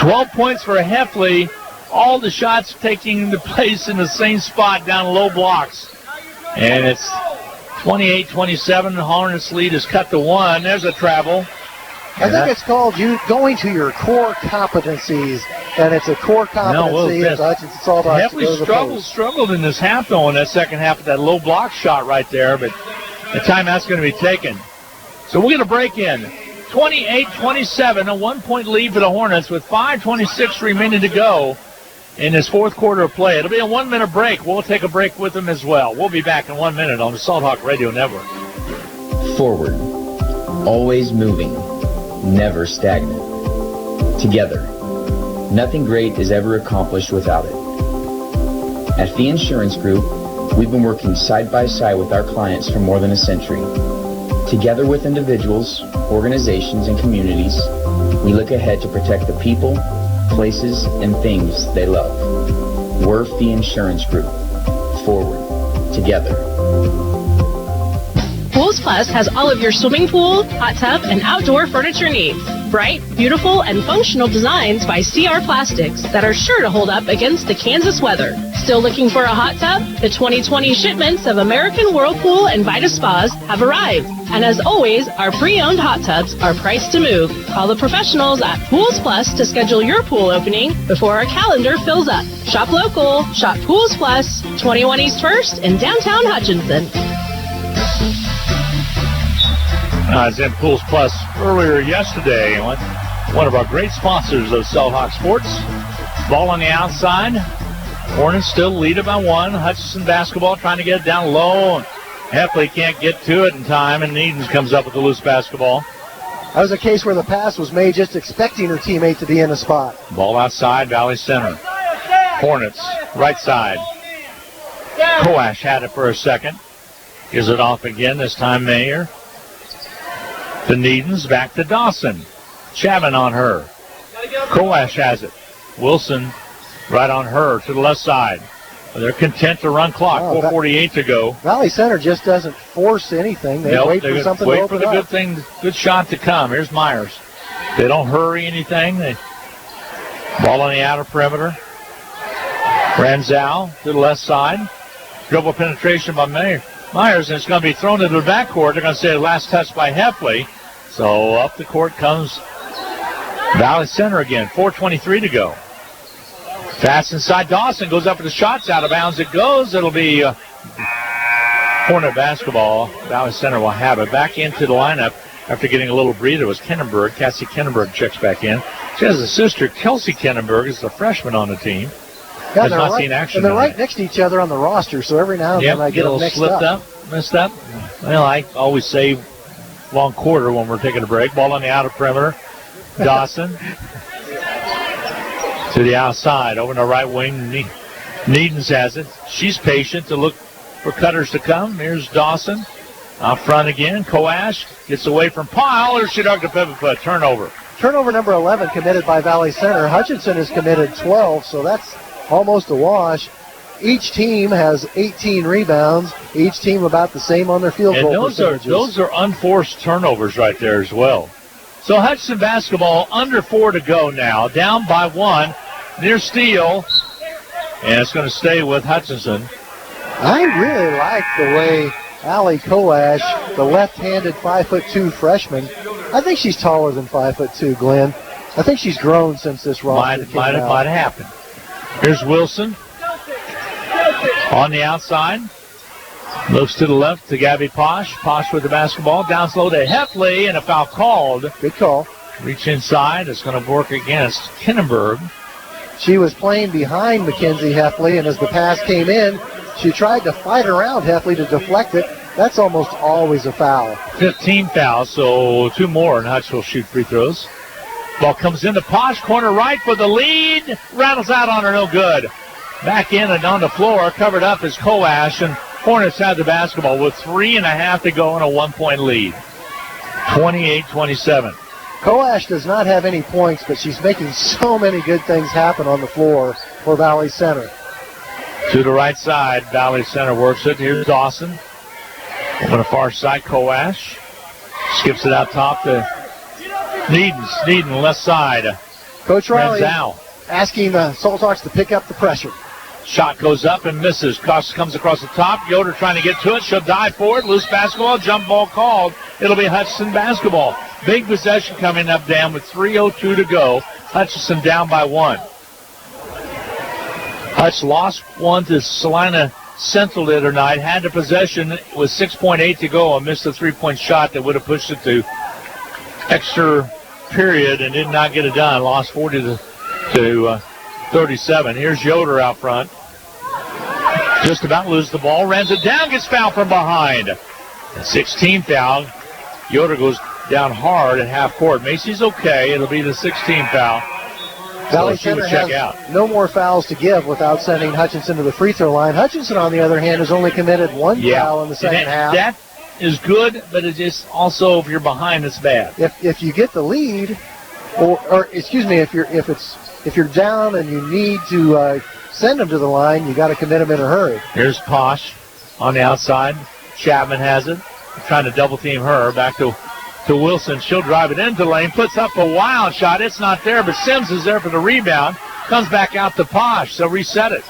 12 points for Heffley. All the shots taking place in the same spot down low blocks. And it's 28-27. The Hornets lead is cut to 1. There's a travel. I think it's called you going to your core competencies, and it's a core competency. Heffley struggled in this half, though, in that second half of that low block shot right there, but the timeout's going to be taken. So we're going to break in. 28-27, a 1-point lead for the Hornets with 5:26 remaining to go in this fourth quarter of play. It'll be a 1-minute break. We'll take a break with them as well. We'll be back in 1 minute on the Salt Hawk Radio Network. Forward, always moving, never stagnant. Together, nothing great is ever accomplished without it. At Fee Insurance Group, we've been working side by side with our clients for more than a century. Together with individuals, organizations, and communities, we look ahead to protect the people, places, and things they love. We're Fee Insurance Group. Forward, together. Pools Plus has all of your swimming pool, hot tub, and outdoor furniture needs. Bright, beautiful, and functional designs by CR Plastics that are sure to hold up against the Kansas weather. Still looking for a hot tub? The 2020 shipments of American Whirlpool and Vita Spas have arrived. And as always, our pre-owned hot tubs are priced to move. Call the professionals at Pools Plus to schedule your pool opening before our calendar fills up. Shop local. Shop Pools Plus, 21 East 1st in downtown Hutchinson. I was in Pools Plus earlier yesterday. One of our great sponsors of Salt Hawk Sports. Ball on the outside. Hornets still lead it by 1. Hutchinson basketball trying to get it down low. Heffley can't get to it in time, and Needens comes up with the loose basketball. That was a case where the pass was made just expecting her teammate to be in the spot. Ball outside, Valley Center. Hornets, right side. Koash had it for a second. Gives it off again, this time Mayer. The Needens back to Dawson. Chapman on her. Koash has it. Wilson right on her to the left side. They're content to run clock. 4:48 to go. Valley Center just doesn't force anything. They wait for something to open up. Wait for the good shot to come. Here's Myers. They don't hurry anything. They ball on the outer perimeter. Ranzau to the left side. Dribble penetration by Myers, and it's going to be thrown into the backcourt. They're going to say last touch by Heffley. So up the court comes Valley Center again. 4:23 to go. Fast inside Dawson. Goes up with the shots. Out of bounds it goes. It'll be corner basketball. Valley Center will have it. Back into the lineup after getting a little breather was Kennenberg. Cassie Kennenberg checks back in. She has a sister, Kelsey Kennenberg, is the freshman on the team. Yeah, has not seen action. And they're right next to each other on the roster, so every now and then I get a little messed up. Well, I always say long quarter when we're taking a break. Ball on the outer perimeter. Dawson. To the outside, over to the right wing. Needens has it. She's patient to look for cutters to come. Here's Dawson. Out front again. Koash gets away from Pyle. Or she dug the pivot foot. Turnover. Turnover number 11 committed by Valley Center. Hutchinson has committed 12, so that's almost a wash. Each team has 18 rebounds. Each team about the same on their field goal percentages. Those are unforced turnovers right there as well. So Hutchinson basketball under 4 to go now. Down by 1. Near steal, and it's going to stay with Hutchinson. I really like the way Allie Koash, the left-handed 5'2" freshman, I think she's taller than 5'2", Glenn. I think she's grown since this roster came out. Might have happened. Here's Wilson on the outside. Moves to the left to Gabby Posh. Posh with the basketball. Down slow to Heffley, and a foul called. Good call. Reach inside. It's going to work against Kennenberg. She was playing behind Mackenzie Heffley, and as the pass came in, she tried to fight around Heffley to deflect it. That's almost always a foul. 15 fouls, so 2 more, and Hutch will shoot free throws. Ball comes into Posh, corner right for the lead. Rattles out on her, no good. Back in and on the floor, covered up is Koash, and Hornets have the basketball with 3.5 to go and a 1-point lead. 28-27. Koash does not have any points, but she's making so many good things happen on the floor for Valley Center. To the right side, Valley Center works it. Here's Dawson. On the far side, Koash. Skips it out top to Needens, left side. Coach Riley asking the Salthawks to pick up the pressure. Shot goes up and misses. Comes across the top. Yoder trying to get to it. She'll dive for it. Loose basketball. Jump ball called. It'll be Hutchinson basketball. Big possession coming up down with 3:02 to go. Hutchinson down by 1. Hutch lost one to Salina Central the other night. Had the possession with 6.8 to go and missed a 3-point shot that would have pushed it to extra period and did not get it done. Lost 40 to 37. Here's Yoder out front. Just about lose the ball. Runs it down. Gets fouled from behind. 16th foul. Yoder goes down hard at half court. Macy's okay. It'll be the 16th foul. Valley Center has no more fouls to give without sending Hutchinson to the free throw line. Hutchinson, on the other hand, has only committed 1 foul in the second half. That is good, but it's just also if you're behind, it's bad. If you get the lead, or excuse me, if you're down and you need to send them to the line, you got to commit them in a hurry. Here's Posh on the outside. Chapman has it. Trying to double team her. Back to Wilson. She'll drive it into the lane. Puts up a wild shot. It's not there, but Sims is there for the rebound. Comes back out to Posh. So reset it.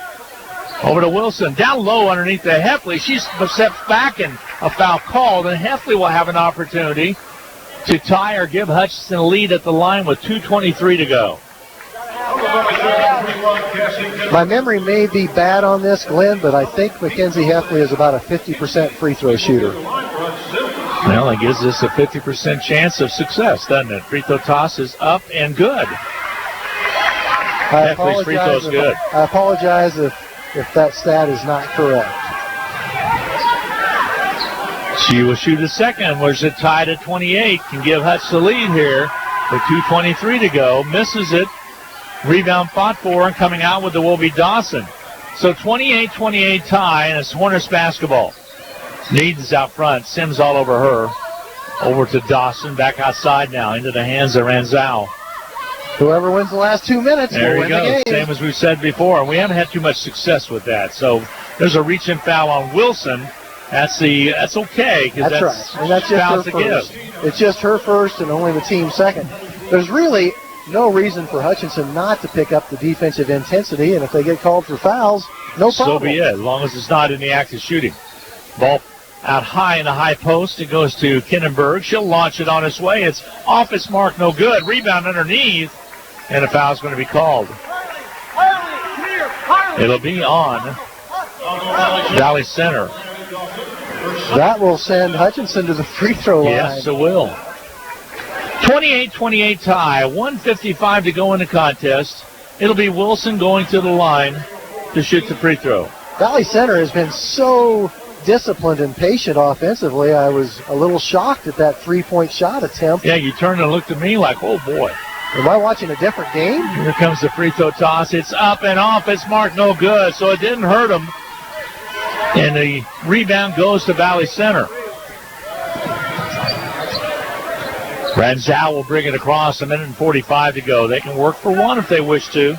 Over to Wilson. Down low underneath the Heffley. She's steps back and a foul called. And Heffley will have an opportunity to tie or give Hutchinson a lead at the line with 2:23 to go. My memory may be bad on this, Glenn, but I think Mackenzie Heffley is about a 50% free throw shooter. Well, it gives us a 50% chance of success, doesn't it? Free throw toss is up and good. Heffley's free throw is good. I apologize if that stat is not correct. She will shoot a second, where's it tied at 28. Can give Hutch the lead here with 2:23 to go. Misses it. Rebound fought for and coming out with it will be Dawson. So 28-28 tie, and it's Hornets basketball. Needens out front. Sims all over her. Over to Dawson. Back outside now into the hands of Ranzau. Whoever wins the last 2 minutes will win the game. Same as we've said before. And we haven't had too much success with that. So there's a reach-in foul on Wilson. That's okay. That's right. And that's just her first. It's just her first and only the team second. There's really no reason for Hutchinson not to pick up the defensive intensity, and if they get called for fouls, no problem. So be it, as long as it's not in the act of shooting. Ball out high in the high post. It goes to Kinnenberg. She'll launch it on its way. It's off its mark, no good. Rebound underneath, and a foul's going to be called. It'll be on Valley Center. That will send Hutchinson to the free throw line. Yes, it will. 28-28 tie, 1:55 to go in the contest. It'll be Wilson going to the line to shoot the free throw. Valley Center has been so disciplined and patient offensively. I was a little shocked at that three-point shot attempt. Yeah, you turned and looked at me like, oh boy. Am I watching a different game? Here comes the free throw toss. It's up and off. It's marked no good, so it didn't hurt him. And the rebound goes to Valley Center. Ranzau will bring it across, 1:45 to go. They can work for one if they wish to.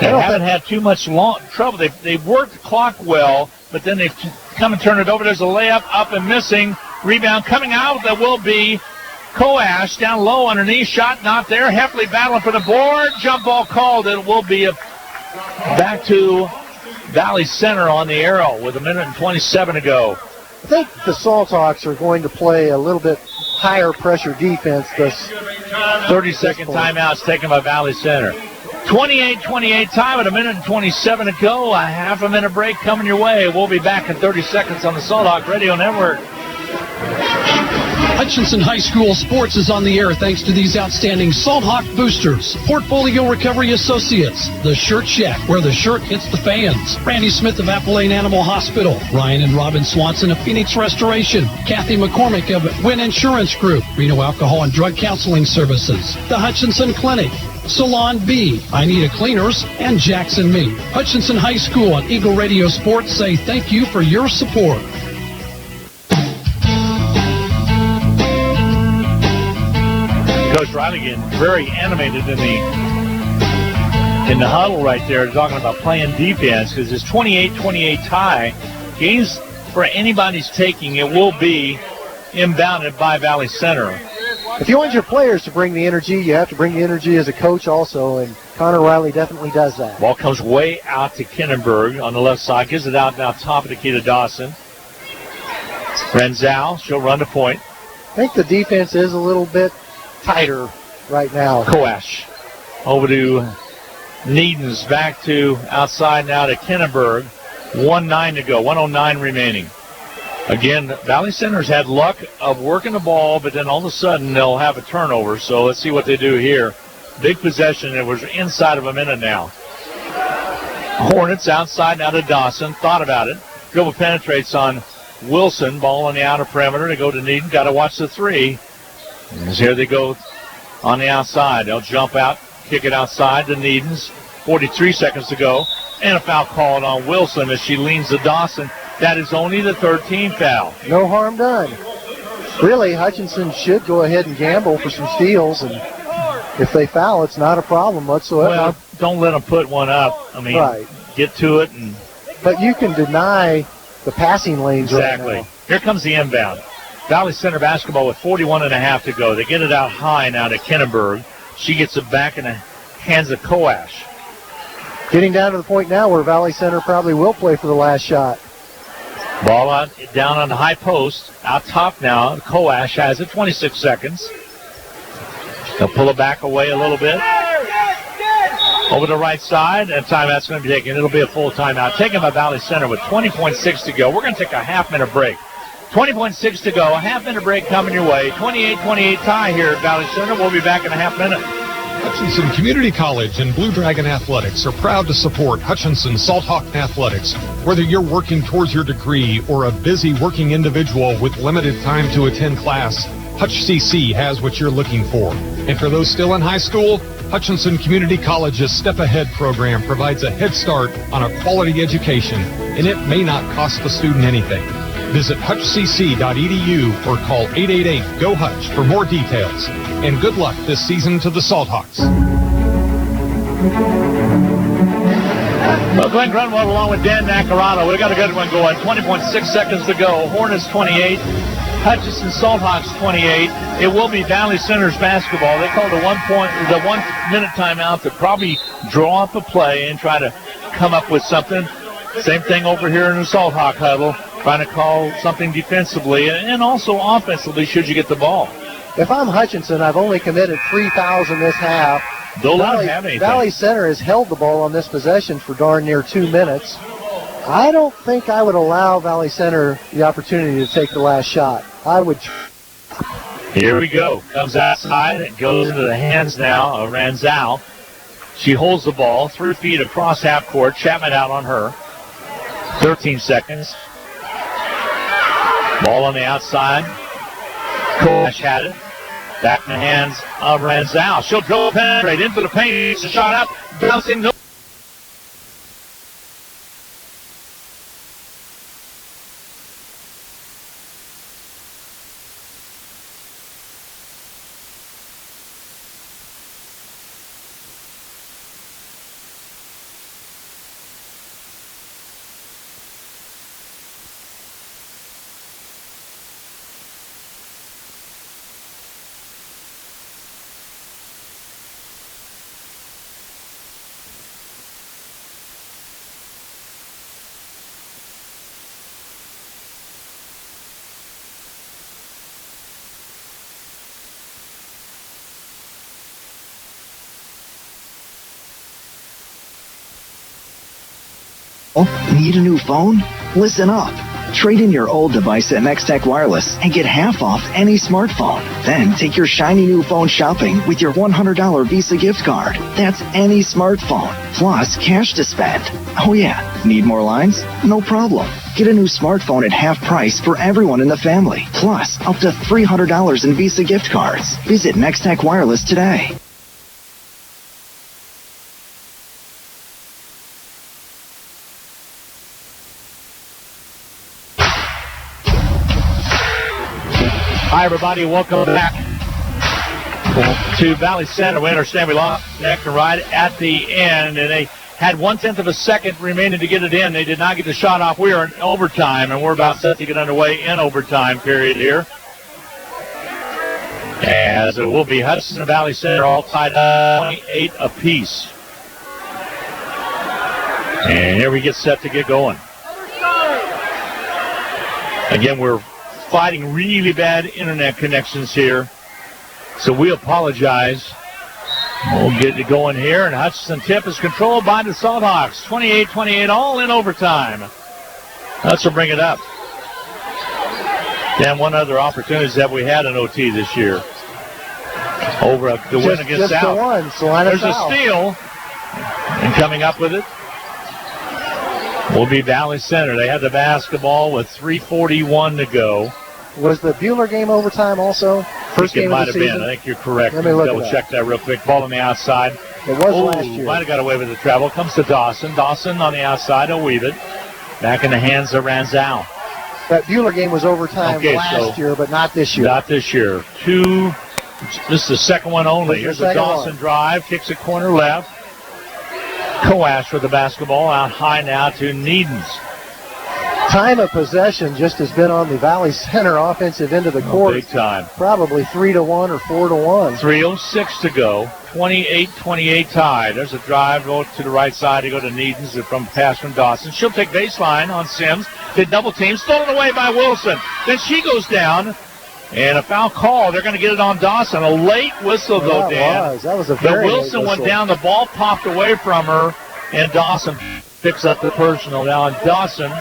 They haven't had too much trouble. They've worked the clock well, but then they've come and turned it over. There's a layup up and missing. Rebound coming out. That will be Coash down low underneath. Shot not there. Heffley battling for the board. Jump ball called. It will be back to Valley Center on the arrow with 1:27 to go. I think the Salthawks are going to play a little bit higher pressure defense this 30-second timeouts taken by Valley Center. 28-28 time at 1:27 to go. A half a minute break coming your way. We'll be back in 30 seconds on the Salthawk Radio Network. Hutchinson High School Sports is on the air thanks to these outstanding Salthawk boosters. Portfolio Recovery Associates, The Shirt Shack, where the shirt hits the fans. Randy Smith of Apple Lane Animal Hospital. Ryan and Robin Swanson of Phoenix Restoration. Kathy McCormick of Wynn Insurance Group. Reno Alcohol and Drug Counseling Services. The Hutchinson Clinic. Salon B, I Need a Cleaners, and Jackson Meat. Hutchinson High School and Eagle Radio Sports say thank you for your support. Coach Riley getting very animated in the huddle right there, talking about playing defense, because it's 28-28 tie. Games for anybody's taking. It will be inbounded by Valley Center. If you want your players to bring the energy, you have to bring the energy as a coach also, and Connor Riley definitely does that. Ball comes way out to Kinnenberg on the left side. Gives it out now top of the key to Dawson. Ranzau, she'll run the point. I think the defense is a little bit tighter right now. Coash over to Needens, back to outside now to Kinnenberg. 1:09 to go, 1:09 remaining. Again, Valley Center's had luck of working the ball, but then all of a sudden they'll have a turnover. So let's see what they do here. Big possession. It was inside of a minute now. Hornets outside now to Dawson. Thought about it. Dribble penetrates on Wilson. Ball on the outer perimeter to go to Needens. Got to watch the three. As here they go on the outside. They'll jump out, kick it outside to Needens. 43 seconds to go. And a foul called on Wilson as she leans to Dawson. That is only the 13th foul. No harm done. Really, Hutchinson should go ahead and gamble for some steals, and if they foul, it's not a problem whatsoever. Well, don't let them put one up. I mean, right. Get to it. But you can deny the passing lanes exactly. Right now. Here comes the inbound. Valley Center basketball with 41.5 to go. They get it out high now to Kinnenberg. She gets it back in the hands of Coash. Getting down to the point now where Valley Center probably will play for the last shot. Ball out, down on the high post. Out top now. Coash has it. 26 seconds. They'll pull it back away a little bit. Over the right side. And timeout's going to be taken. It'll be a full timeout. Taken by Valley Center with 20.6 to go. We're going to take a half-minute break. 20.6 to go. A half-minute break coming your way. 28-28 tie here at Valley Center. We'll be back in a half minute. Hutchinson Community College and Blue Dragon Athletics are proud to support Hutchinson Salthawk Athletics. Whether you're working towards your degree or a busy working individual with limited time to attend class, Hutch CC has what you're looking for. And for those still in high school, Hutchinson Community College's Step Ahead program provides a head start on a quality education, and it may not cost the student anything. Visit hutchcc.edu or call 888-GO-HUTCH for more details. And good luck this season to the Salthawks. Well, Glenn Grunwald along with Dan Nacarano. We got a good one going. 20.6 seconds to go. Hornets 28. Hutchinson Salthawks 28. It will be Valley Center's basketball. They called the 1 minute timeout to probably draw up a play and try to come up with something. Same thing over here in the Salthawk huddle, trying to call something defensively and also offensively should you get the ball. If I'm Hutchinson, I've only committed 3 fouls in this half. Don't let them have anything. Valley Center has held the ball on this possession for darn near 2 minutes. I don't think I would allow Valley Center the opportunity to take the last shot. I would. Here we go. Comes outside. It goes into the hands now of Ranzau. She holds the ball 3 feet across half court. Chapman out on her. 13 seconds. Ball on the outside. Kovash had it. Back in the hands of Ranzau. She'll go penetrate into the paint. It's a shot up. Bouncing. No. Need a new phone? Listen up. Trade in your old device at Nextech Wireless and get half off any smartphone. Then take your shiny new phone shopping with your $100 Visa gift card. That's any smartphone, plus cash to spend. Oh yeah, need more lines? No problem. Get a new smartphone at half price for everyone in the family, plus up to $300 in Visa gift cards. Visit Nextech Wireless today. Hi, everybody. Welcome back to Valley Center. We understand we lost connection right at the end, and they had 1/10 of a second remaining to get it in. They did not get the shot off. We are in overtime, and we're about set to get underway in overtime period here. As it will be Hudson and Valley Center all tied up 28 apiece. And here we get set to get going. Again, we're fighting really bad internet connections here, so we apologize. We'll get it going here, and Hutchinson tip is controlled by the Salthawks. 28-28, all in overtime. Let's bring it up. And one other opportunity that we had in OT this year. Over the win against South. There's a steal, and coming up with it will be Valley Center. They had the basketball with 3:41 to go. Was the Bueller game overtime also? First game of the season? It might have been. I think you're correct. Let me look double check that real quick. Ball on the outside. It was last year. Might have got away with the travel. Comes to Dawson. Dawson on the outside. He'll weave it. Back in the hands of Ranzau. That Bueller game was overtime last year, but not this year. Not this year. This is the second one only. Here's a Dawson drive. Kicks it corner left. Koash with the basketball out high now to Needens. Time of possession just has been on the Valley Center offensive end of the court. Big time. Probably 3-1 or 4-1. 3:06 to go. 28-28 tied. There's a drive go to the right side to go to Needens from pass from Dawson. She'll take baseline on Sims. They double team. Stolen away by Wilson. Then she goes down. And a foul call. They're going to get it on Dawson. A late whistle, though, Dan. That was a very late Wilson whistle. went down. The ball popped away from her. And Dawson picks up the personal. Now, and Dawson,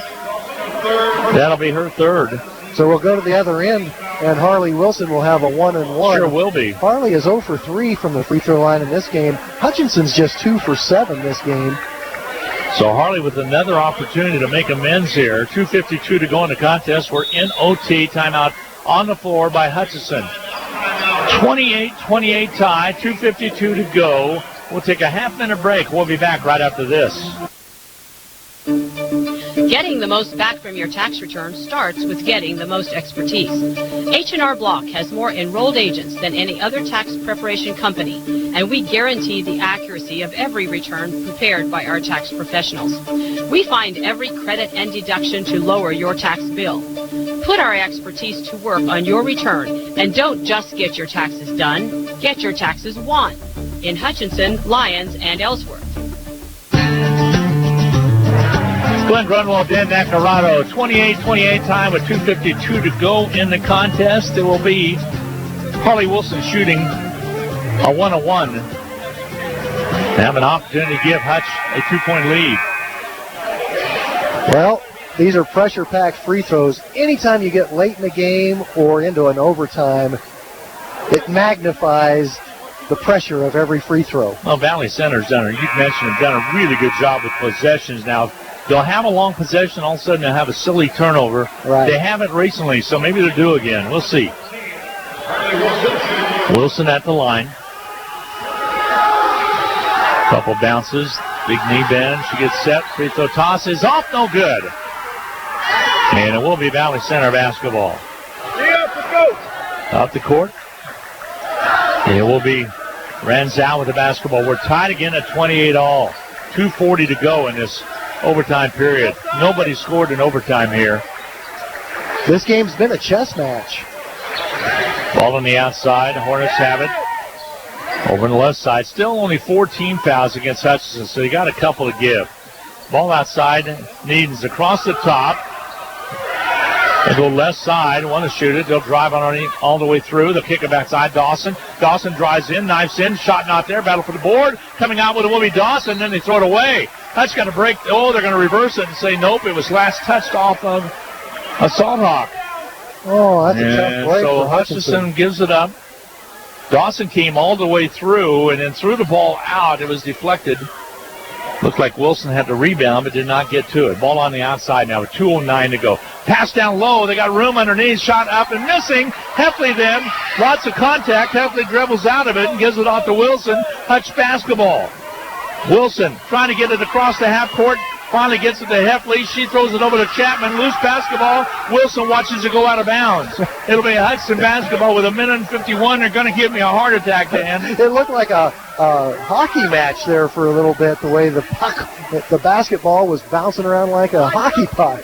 that'll be her third. So we'll go to the other end, and Harley Wilson will have a 1-and-1. Sure will be. Harley is 0 for 3 from the free throw line in this game. Hutchinson's just 2 for 7 this game. So Harley with another opportunity to make amends here. 2:52 to go in the contest. We're in OT. Timeout on the floor by Hutchinson. 28-28 tie, 2:52 to go. We'll take a half-minute break. We'll be back right after this. Getting the most back from your tax return starts with getting the most expertise. H&R Block has more enrolled agents than any other tax preparation company, and we guarantee the accuracy of every return prepared by our tax professionals. We find every credit and deduction to lower your tax bill. Put our expertise to work on your return, and don't just get your taxes done, get your taxes won in Hutchinson, Lyons, and Ellsworth. Glen Grunwald, Dan Nacarado, 28-28 time with 2:52 to go in the contest. It will be Harley Wilson shooting a 1-1. They have an opportunity to give Hutch a 2-point lead. Well, these are pressure-packed free throws. Anytime you get late in the game or into an overtime, it magnifies the pressure of every free throw. Well, Valley Center's done a really good job with possessions now. They'll have a long possession, all of a sudden they'll have a silly turnover. Right. They haven't recently, so maybe they'll do again. We'll see. Wilson at the line. Couple bounces, big knee bend. She gets set. Free throw toss is off, no good. And it will be Valley Center basketball. Up the court. It will be Ranzow with the basketball. We're tied again at 28 all. 2:40 to go in this overtime period. Nobody scored in overtime here. This game's been a chess match. Ball on the outside. Hornets have it. Over on the left side. Still only 14 fouls against Hutchinson, so you got a couple to give. Ball outside. Needens across the top. They go left side. Want to shoot it. They'll drive on all the way through. They'll kick it backside. Dawson. Dawson drives in. Knifes in. Shot not there. Battle for the board. Coming out with it will be Dawson. Then they throw it away. Hutch got to break. Oh, they're going to reverse it and say nope. It was last touched off of a Salt Hawk. Oh, that's a tough break so for Hutchinson gives it up. Dawson came all the way through and then threw the ball out. It was deflected. Looked like Wilson had to rebound, but did not get to it. Ball on the outside now with 2:09 to go. Pass down low. They got room underneath. Shot up and missing. Heffley then. Lots of contact. Heffley dribbles out of it and gives it off to Wilson. Hutch basketball. Wilson trying to get it across the half court. Finally gets it to Heffley. She throws it over to Chapman. Loose basketball. Wilson watches it go out of bounds. It'll be Hudson basketball with 1:51. They're going to give me a heart attack, Dan. It looked like a hockey match there for a little bit, the way the basketball was bouncing around like a hockey puck.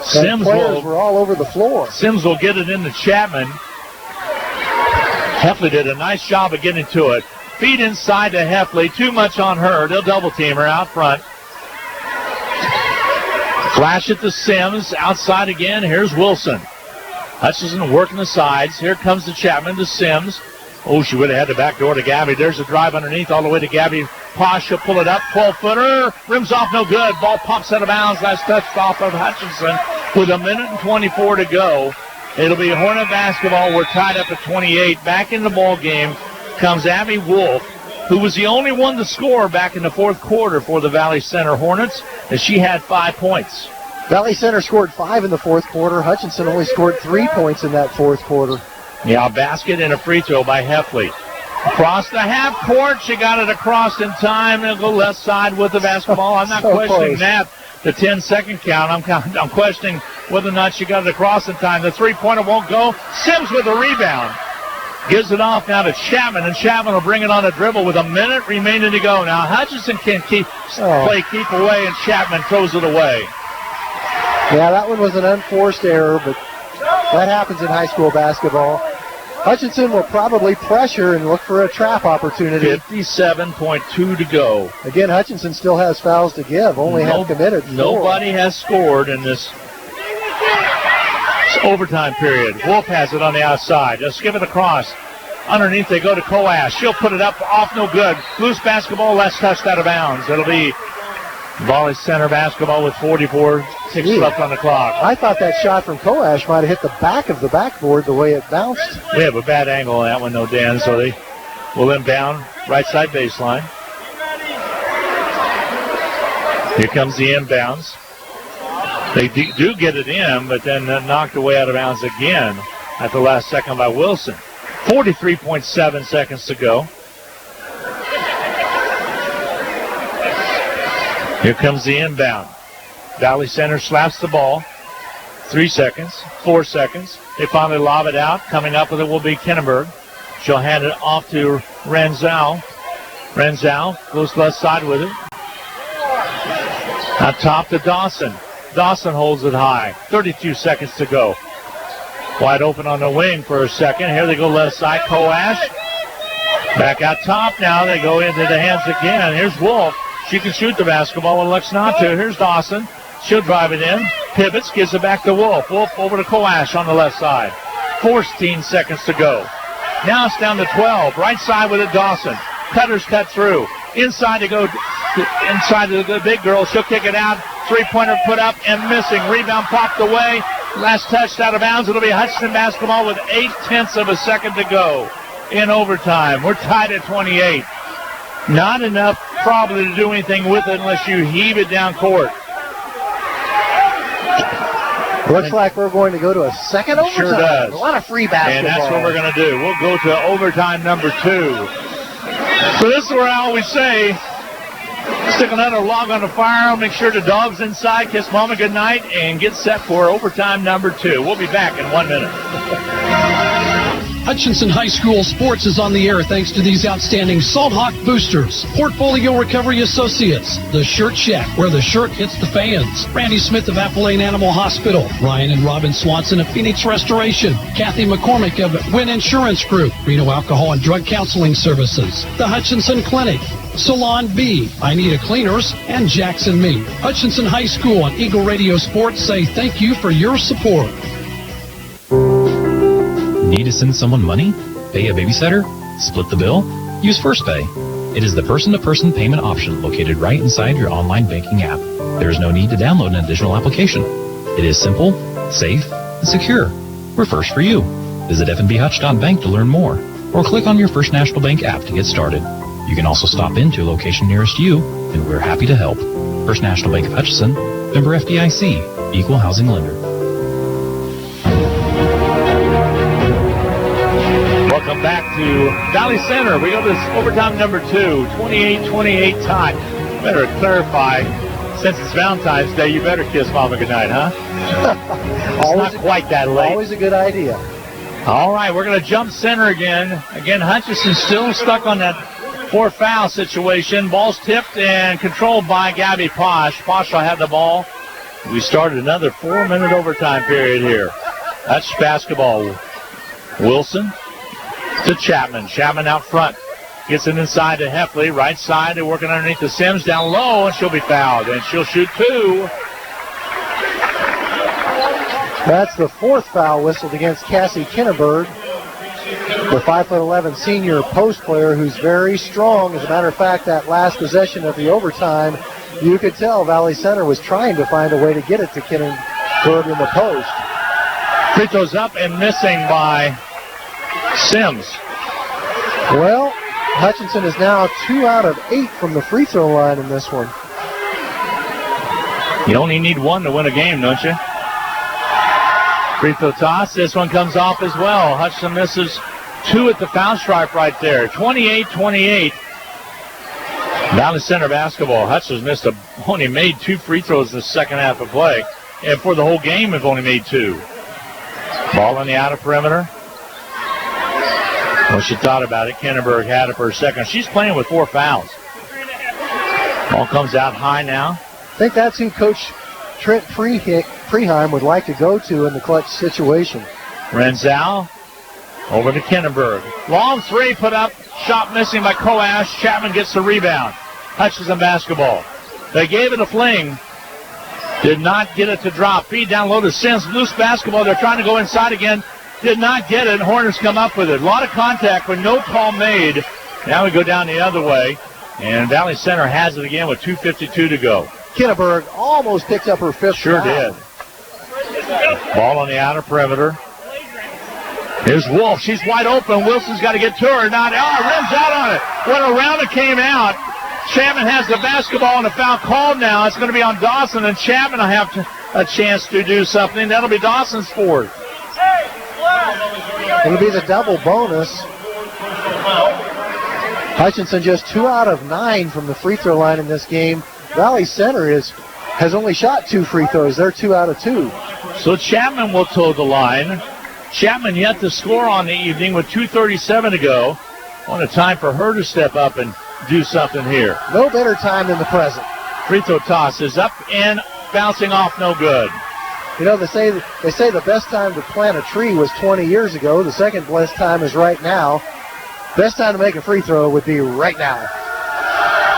Sims were all over the floor. Sims will get it into Chapman. Heffley did a nice job of getting to it. Feed inside to Heffley. Too much on her. They'll double team her out front. Flash it to Sims. Outside again. Here's Wilson. Hutchinson working the sides. Here comes the Chapman to Sims. Oh, she would have had the back door to Gabby. There's a drive underneath all the way to Gabby. Posh will pull it up. 12-footer. Rims off no good. Ball pops out of bounds. Last touched off of Hutchinson with 1:24 to go. It'll be Hornet basketball. We're tied up at 28. Back in the ball game comes Abby Wolf, who was the only one to score back in the fourth quarter for the Valley Center Hornets, as she had 5 points. Valley Center scored 5 in the fourth quarter. Hutchinson only scored 3 points in that fourth quarter. Yeah, a basket and a free throw by Heffley. Across the half court, she got it across in time. They'll go left side with the basketball. I'm not questioning that. The 10-second count, I'm questioning whether or not she got it across in time. The three-pointer won't go. Sims with a rebound. Gives it off now to Chapman, and Chapman will bring it on a dribble with 1 minute remaining to go. Now Hutchinson can keep away, and Chapman throws it away. Yeah, that one was an unforced error, but that happens in high school basketball. Hutchinson will probably pressure and look for a trap opportunity. 57.2 to go. Again, Hutchinson still has fouls to give, only have committed 4. Nobody has scored in this overtime period. Wolf has it on the outside. Just give it across. Underneath they go to Coash. She'll put it up, off no good. Loose basketball, last touched out of bounds. It'll be Valley Center basketball with 44.6 left on the clock. I thought that shot from Coash might have hit the back of the backboard the way it bounced. We have a bad angle on that one though, Dan, so they will inbound right side baseline. Here comes the inbounds. They do get it in, but then knocked away out of bounds again at the last second by Wilson. 43.7 seconds to go. Here comes the inbound. Valley Center slaps the ball. 3 seconds, 4 seconds. They finally lob it out. Coming up with it will be Kinneberg. She'll hand it off to Renzow. Renzow goes left side with it. Out top to Dawson. Dawson holds it high. 32 seconds to go. Wide open on the wing for a second. Here they go left side. Coash. Back out top now. They go into the hands again. Here's Wolf. She can shoot the basketball and looks not to. Here's Dawson. She'll drive it in. Pivots, gives it back to Wolf. Wolf over to Coash on the left side. 14 seconds to go. Now it's down to 12. Right side with it, Dawson. Cutters cut through. Inside to go. Inside to the big girl. She'll kick it out. Three-pointer put up and missing. Rebound popped away. Last touch out of bounds. It'll be Hutchinson basketball with 0.8 of a second to go in overtime. We're tied at 28. Not enough probably to do anything with it unless you heave it down court. Looks like we're going to go to a second overtime. Sure does. A lot of free basketball. And that's what we're going to do. We'll go to overtime number 2. So this is where I always say, stick another log on the fire, make sure the dog's inside, kiss mama goodnight, and get set for overtime number 2. We'll be back in 1 minute. Hutchinson High School Sports is on the air thanks to these outstanding Salt Hawk boosters. Portfolio Recovery Associates, the Shirt Shack, where the shirt hits the fans. Randy Smith of Apple Lane Animal Hospital. Ryan and Robin Swanson of Phoenix Restoration. Kathy McCormick of Wynn Insurance Group. Reno Alcohol and Drug Counseling Services. The Hutchinson Clinic. Salon B, I Need a Cleaners, and Jackson Me. Hutchinson High School and Eagle Radio Sports say thank you for your support. Need to send someone money? Pay a babysitter? Split the bill? Use First Pay. It is the person-to-person payment option located right inside your online banking app. There is no need to download an additional application. It is simple, safe, and secure. We're first for you. Visit fnbhutch.bank to learn more, or click on your First National Bank app to get started. You can also stop into a location nearest you, and we're happy to help. First National Bank of Hutchinson, member FDIC, equal housing lender. Welcome back to Valley Center. We go to this overtime number 2, 28-28 tie. Better clarify, since it's Valentine's Day, you better kiss Mama goodnight, huh? It's not quite that late. Always a good idea. All right, we're going to jump center again. Again, Hutchinson still stuck on that 4-foul situation. Ball's tipped and controlled by Gabby Posh. Posh will have the ball. We started another 4-minute overtime period here. Hutch basketball. Wilson to Chapman. Chapman out front. Gets it inside to Heffley. Right side. They're working underneath the Sims down low, and she'll be fouled. And she'll shoot 2. That's the 4th foul whistled against Cassie Kinneberg, the 5'11" senior post player who's very strong. As a matter of fact, that last possession of the overtime, you could tell Valley Center was trying to find a way to get it to Kinneberg in the post. Free throws up and missing by Sims. Well, Hutchinson is now 2 out of 8 from the free throw line in this one. You only need 1 to win a game, don't you? Free throw toss. This one comes off as well. Hutchinson misses 2 at the foul stripe right there. 28-28. Valley Center basketball. Hutchinson's only made 2 free throws in the second half of play. And for the whole game, have only made 2. Ball on the outer perimeter. Well, she thought about it. Kinneberg had it for a second. She's playing with 4 fouls. Ball comes out high now. I think that's who Coach Trent Freeheim would like to go to in the clutch situation. Renzow over to Kinneberg. Long 3 put up. Shot missing by Coash. Chapman gets the rebound. Hutchinson basketball. They gave it a fling. Did not get it to drop. Feed down low to Sims. Loose basketball. They're trying to go inside again. Did not get it. Hornets come up with it. A lot of contact, but no call made. Now we go down the other way. And Valley Center has it again with 2:52 to go. Kinneberg almost picked up her 5th Sure foul. did. Ball on the outer perimeter. Here's Wolf. She's wide open. Wilson's got to get to her. Not. Rims out on it. When around it came out, Chapman has the basketball and a foul called now. It's going to be on Dawson, and Chapman will have a chance to do something. That'll be Dawson's 4th. It'll be the double bonus. Hutchinson just 2 out of 9 from the free throw line in this game. Valley Center has only shot 2 free throws. They're 2 out of 2. So Chapman will toe the line. Chapman yet to score on the evening with 2:37 to go. What a time for her to step up and do something here. No better time than the present. Free throw toss is up and bouncing off, no good. You know, they say the best time to plant a tree was 20 years ago. The second best time is right now. Best time to make a free throw would be right now.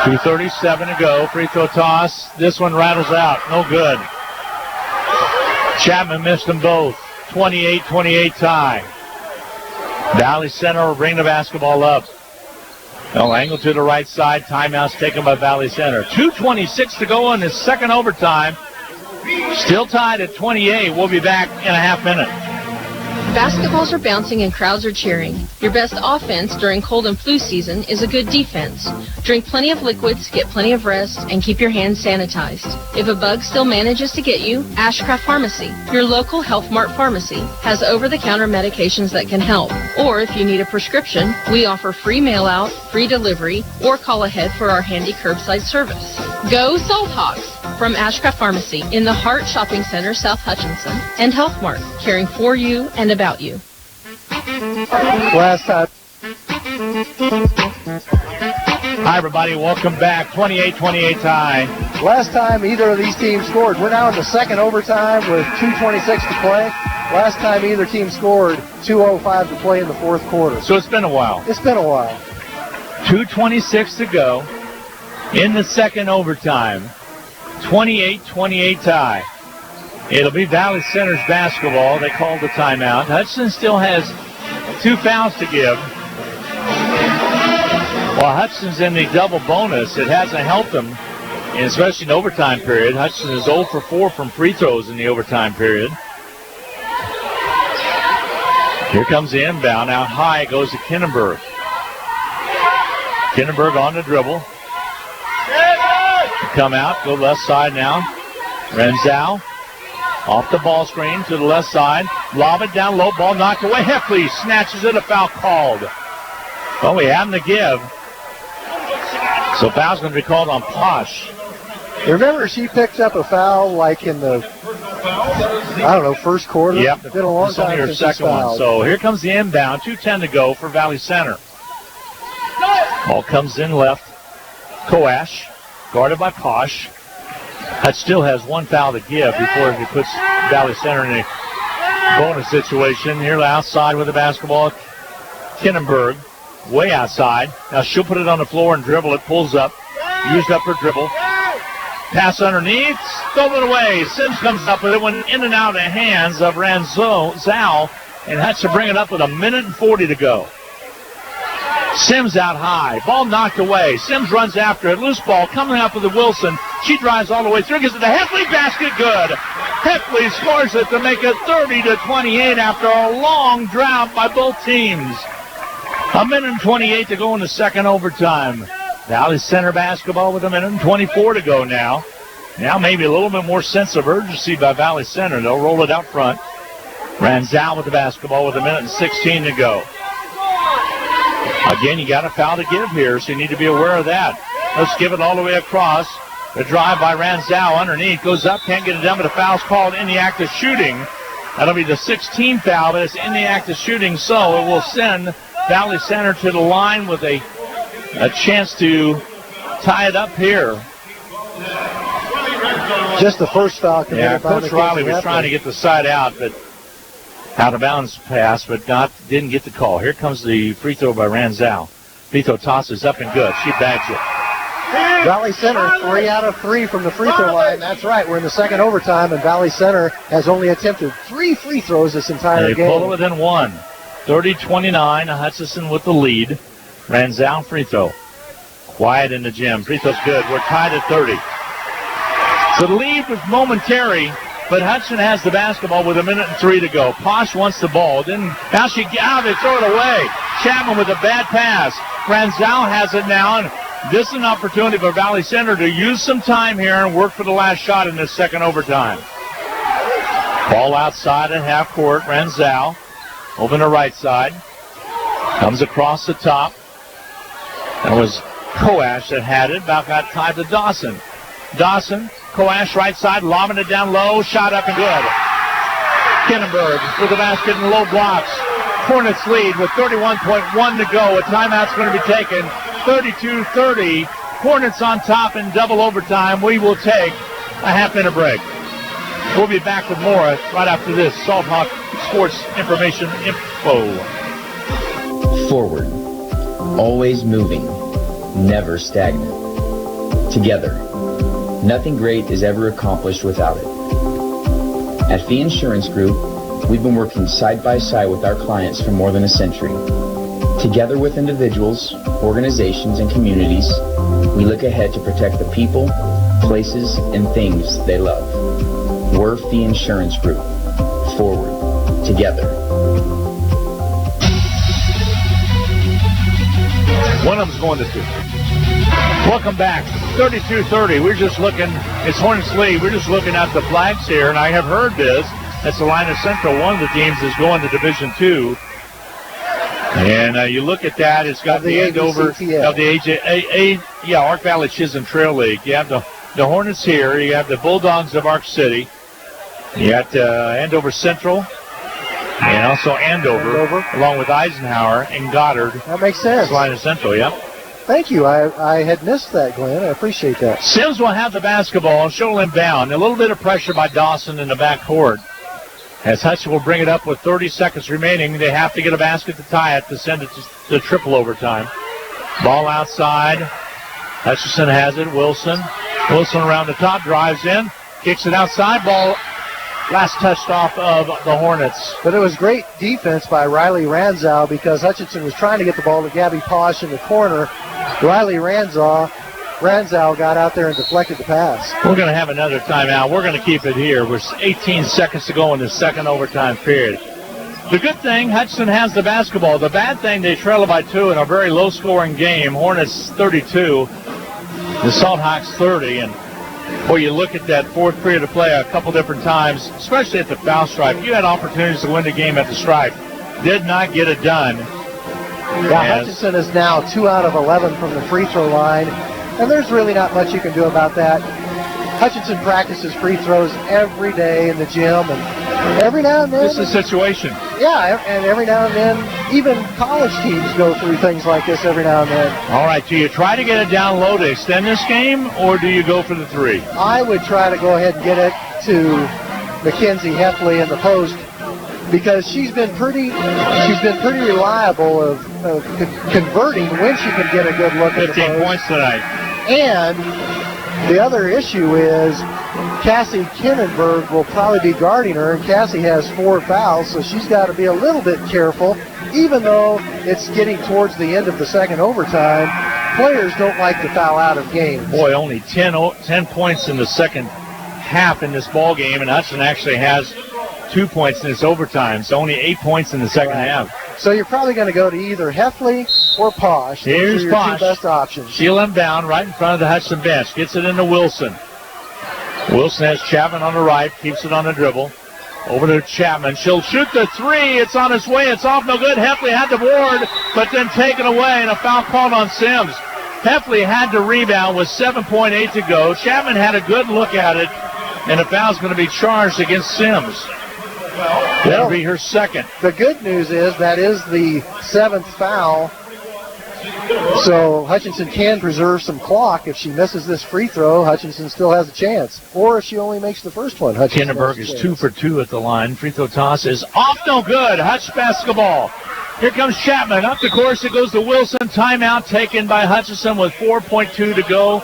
2:37 to go. Free throw toss. This one rattles out. No good. Chapman missed them both. 28-28 tie. Valley Center will bring the basketball up. They'll angle to the right side. Timeout's taken by Valley Center. 2:26 to go in the second overtime. Still tied at 28. We'll be back in a half minute. Basketballs are bouncing and crowds are cheering. Your best offense during cold and flu season is a good defense. Drink plenty of liquids, get plenty of rest, and keep your hands sanitized. If a bug still manages to get you, Ashcraft Pharmacy, your local Health Mart pharmacy, has over-the-counter medications that can help. Or if you need a prescription, we offer free mail-out, free delivery, or call ahead for our handy curbside service. Go Salt Hawks! From Ashcraft Pharmacy in the Hart Shopping Center, South Hutchinson, and Health Mart, caring for you and about you. Last time. Hi, everybody. Welcome back. 28-28 tie. Last time either of these teams scored. We're now in the second overtime with 2:26 to play. Last time either team scored, 2:05 to play in the fourth quarter. So it's been a while. It's been a while. 2:26 to go in the second overtime. 28-28 tie. It'll be Valley Center's basketball. They called the timeout. Hutchinson still has 2 fouls to give. While Hutchinson's in the double bonus, it hasn't helped them, especially in the overtime period. Hutchinson is 0 for 4 from free throws in the overtime period. Here comes the inbound. Out high it goes to Kinnenberg. Kinnenberg on the dribble. Come out, go left side now. Renzow off the ball screen to the left side. Lob it down low, ball knocked away. Heffley snatches it, a foul called. Well, we have them to give. So foul's going to be called on Posh. Remember, she picked up a foul like in the, first quarter? Yep, it's been a long time since second one. So here comes the inbound, 2:10 to go for Valley Center. Ball comes in left. Koash. Guarded by Posh. Hutch still has 1 foul to give before he puts Valley Center in a bonus situation. Here outside with the basketball. Kinnenberg, way outside. Now she'll put it on the floor and dribble it. Pulls up. Used up her dribble. Pass underneath. Stolen away. Sims comes up with it. Went in and out of the hands of Zhao. And Hutch to bring it up with 1:40 to go. Sims out high. Ball knocked away. Sims runs after it. Loose ball coming up with the Wilson. She drives all the way through. Gets to the Heffley basket. Good. Heffley scores it to make it 30-28 after a long drought by both teams. 1:28 to go in the second overtime. Valley Center basketball with 1:24 to go now. Now maybe a little bit more sense of urgency by Valley Center. They'll roll it out front. Ranzow with the basketball with 1:16 to go. Again, you got a foul to give here, so you need to be aware of that. Let's give it all the way across. The drive by Ranzow underneath. Goes up, can't get it done, but the foul's called in the act of shooting. That'll be the 16th foul, but it's in the act of shooting, so it will send Valley Center to the line with a chance to tie it up here. Just the first foul committed by Coach Riley was trying to get the side out, but out of bounds pass, but didn't get the call. Here comes the free throw by Ranzow. Free throw toss is up and good. She bags it. Valley Center, 3 out of 3 from the free throw line. That's right. We're in the second overtime, and Valley Center has only attempted 3 free throws this entire game. They pulled it within 1. 30-29. Hutchinson with the lead. Ranzow free throw. Quiet in the gym. Free throw's good. We're tied at 30. So the lead was momentary. But Hudson has the basketball with 1:03 to go. Posh wants the ball. Now she they throw it away. Chapman with a bad pass. Ranzow has it now, and this is an opportunity for Valley Center to use some time here and work for the last shot in this second overtime. Ball outside at half court. Ranzow Over the right side. Comes across the top. That was Koash that had it. About got tied to Dawson. Dawson, Koash right side, lobbing it down low. Shot up and good. Kinnenberg with the basket in the low blocks. Hornets lead with 31.1 to go. A timeout's going to be taken. 32-30. Hornets on top in double overtime. We will take a half-minute break. We'll be back with more right after this Salt Hawk Sports Information Info. Forward. Always moving. Never stagnant. Together. Nothing great is ever accomplished without it. At Fee Insurance Group, we've been working side by side with our clients for more than a century. Together with individuals, organizations, and communities, we look ahead to protect the people, places, and things they love. We're Fee Insurance Group. Forward. Together. One of them's going to two. Welcome back. 32-30. We're just looking. It's Hornets lead. We're just looking at the flags here, and I have heard this. That's Salina Central. One of the teams is going to Division II. And you look at that. It's got the end over of the Ark Valley Chisholm Trail League. You have the Hornets here. You have the Bulldogs of Ark City. You got Andover Central. And also Andover, along with Eisenhower and Goddard. That makes sense. Salina Central, yep. Thank you. I had missed that, Glenn. I appreciate that. Sims will have the basketball. She'll inbound. A little bit of pressure by Dawson in the backcourt. As Hutch will bring it up with 30 seconds remaining, they have to get a basket to tie it to send it to triple overtime. Ball outside. Hutchison has it. Wilson around the top, drives in, kicks it outside. Ball last touched off of the Hornets. But it was great defense by Riley Ranzow because Hutchinson was trying to get the ball to Gabby Posh in the corner. Riley Ranzow got out there and deflected the pass. We're going to have another timeout. We're going to keep it here. With 18 seconds to go in the second overtime period. The good thing, Hutchinson has the basketball. The bad thing, they trail by 2 in a very low-scoring game. Hornets 32, the Salt Hawks 30. And boy, you look at that fourth period of play a couple different times, especially at the foul stripe. You had opportunities to win the game at the stripe. Did not get it done. Yeah, Hutchinson is now 2 out of 11 from the free throw line. And there's really not much you can do about that. Hutchinson practices free throws every day in the gym, and every now and then... This is a situation. Yeah, and every now and then, even college teams go through things like this every now and then. All right, do you try to get it down low to extend this game, or do you go for the 3? I would try to go ahead and get it to Mackenzie Heffley in the post, because she's been pretty reliable of converting when she can get a good look at the post. 15 points tonight. And the other issue is Cassie Kinnenberg will probably be guarding her, and Cassie has 4 fouls, so she's got to be a little bit careful. Even though it's getting towards the end of the second overtime, players don't like to foul out of games. Boy, only 10 points in the second half in this ball game, and Hudson actually has 2 points in this overtime, so only 8 points in the second half. So you're probably going to go to either Heffley or Posh. Here's your Posh. 2 best options. She'll inbound right in front of the Hudson bench. Gets it into Wilson. Wilson has Chapman on the right. Keeps it on the dribble. Over to Chapman. She'll shoot the 3. It's on its way. It's off. No good. Heffley had the board, but then taken away, and a foul called on Sims. Heffley had to rebound with 7.8 to go. Chapman had a good look at it, and a foul's going to be charged against Sims. That'll be her second. The good news is that is the 7th foul. So Hutchinson can preserve some clock. If she misses this free throw, Hutchinson still has a chance. Or if she only makes the first one, Hutchinson Kinnenberg is 2 for 2 at the line. Free throw toss is off, no good. Hutch basketball. Here comes Chapman. Up the course it goes to Wilson. Timeout taken by Hutchinson with 4.2 to go.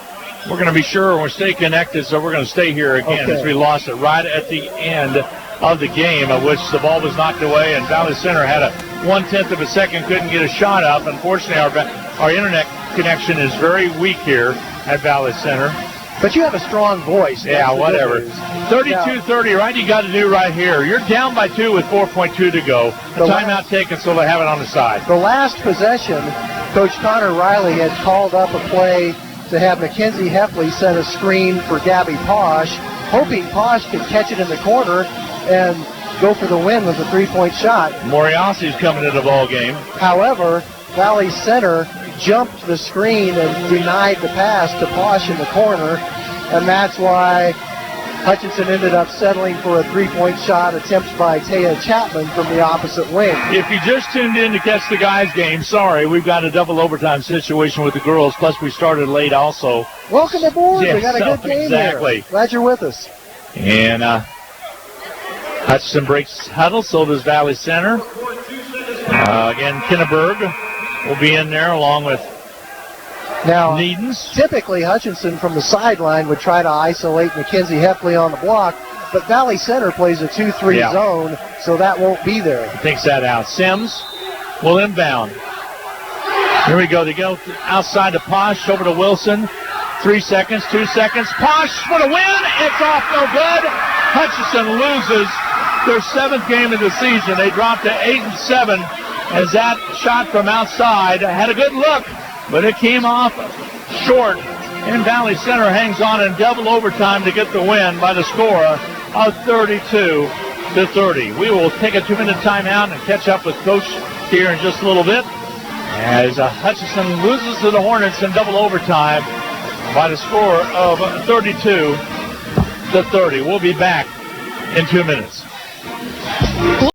We're going to be sure we're stay connected, so we're going to stay here again as we lost it right at the end of the game, of which the ball was knocked away, and Valley Center had a 1/10 of a second, couldn't get a shot up. Unfortunately, our internet connection is very weak here at Valley Center. But you have a strong voice. Yeah, whatever. 32-30, right? You got to do right here. You're down by 2 with 4.2 to go. The timeout taken, so they have it on the side. The last possession, Coach Connor Riley had called up a play to have Mackenzie Heffley set a screen for Gabby Posh, hoping Posh could catch it in the corner, and go for the win with a three-point shot. Moriasi's coming into the ball game. However, Valley Center jumped the screen and denied the pass to Posh in the corner, and that's why Hutchinson ended up settling for a three-point shot attempt by Taya Chapman from the opposite wing. If you just tuned in to catch the guys' game, sorry, we've got a double overtime situation with the girls, plus we started late also. Welcome aboard. Yeah, we got a good game exactly. here. Glad you're with us. And Hutchinson breaks huddle, so does Valley Center. Again, Kinneberg will be in there along with now, Needens. Typically, Hutchinson from the sideline would try to isolate Mackenzie Heffley on the block, but Valley Center plays a 2-3 zone, so that won't be there. Thinks that out. Sims will inbound. Here we go. They go outside to Posh, over to Wilson. 3 seconds, 2 seconds. Posh for the win. It's off, no good. Hutchinson loses their 7th game of the season. They dropped to 8-7 as that shot from outside had a good look, but it came off short. And Valley Center hangs on in double overtime to get the win by the score of 32-30. We will take a 2-minute timeout and catch up with Coach here in just a little bit as Hutchinson loses to the Hornets in double overtime by the score of 32-30. We'll be back in 2 minutes.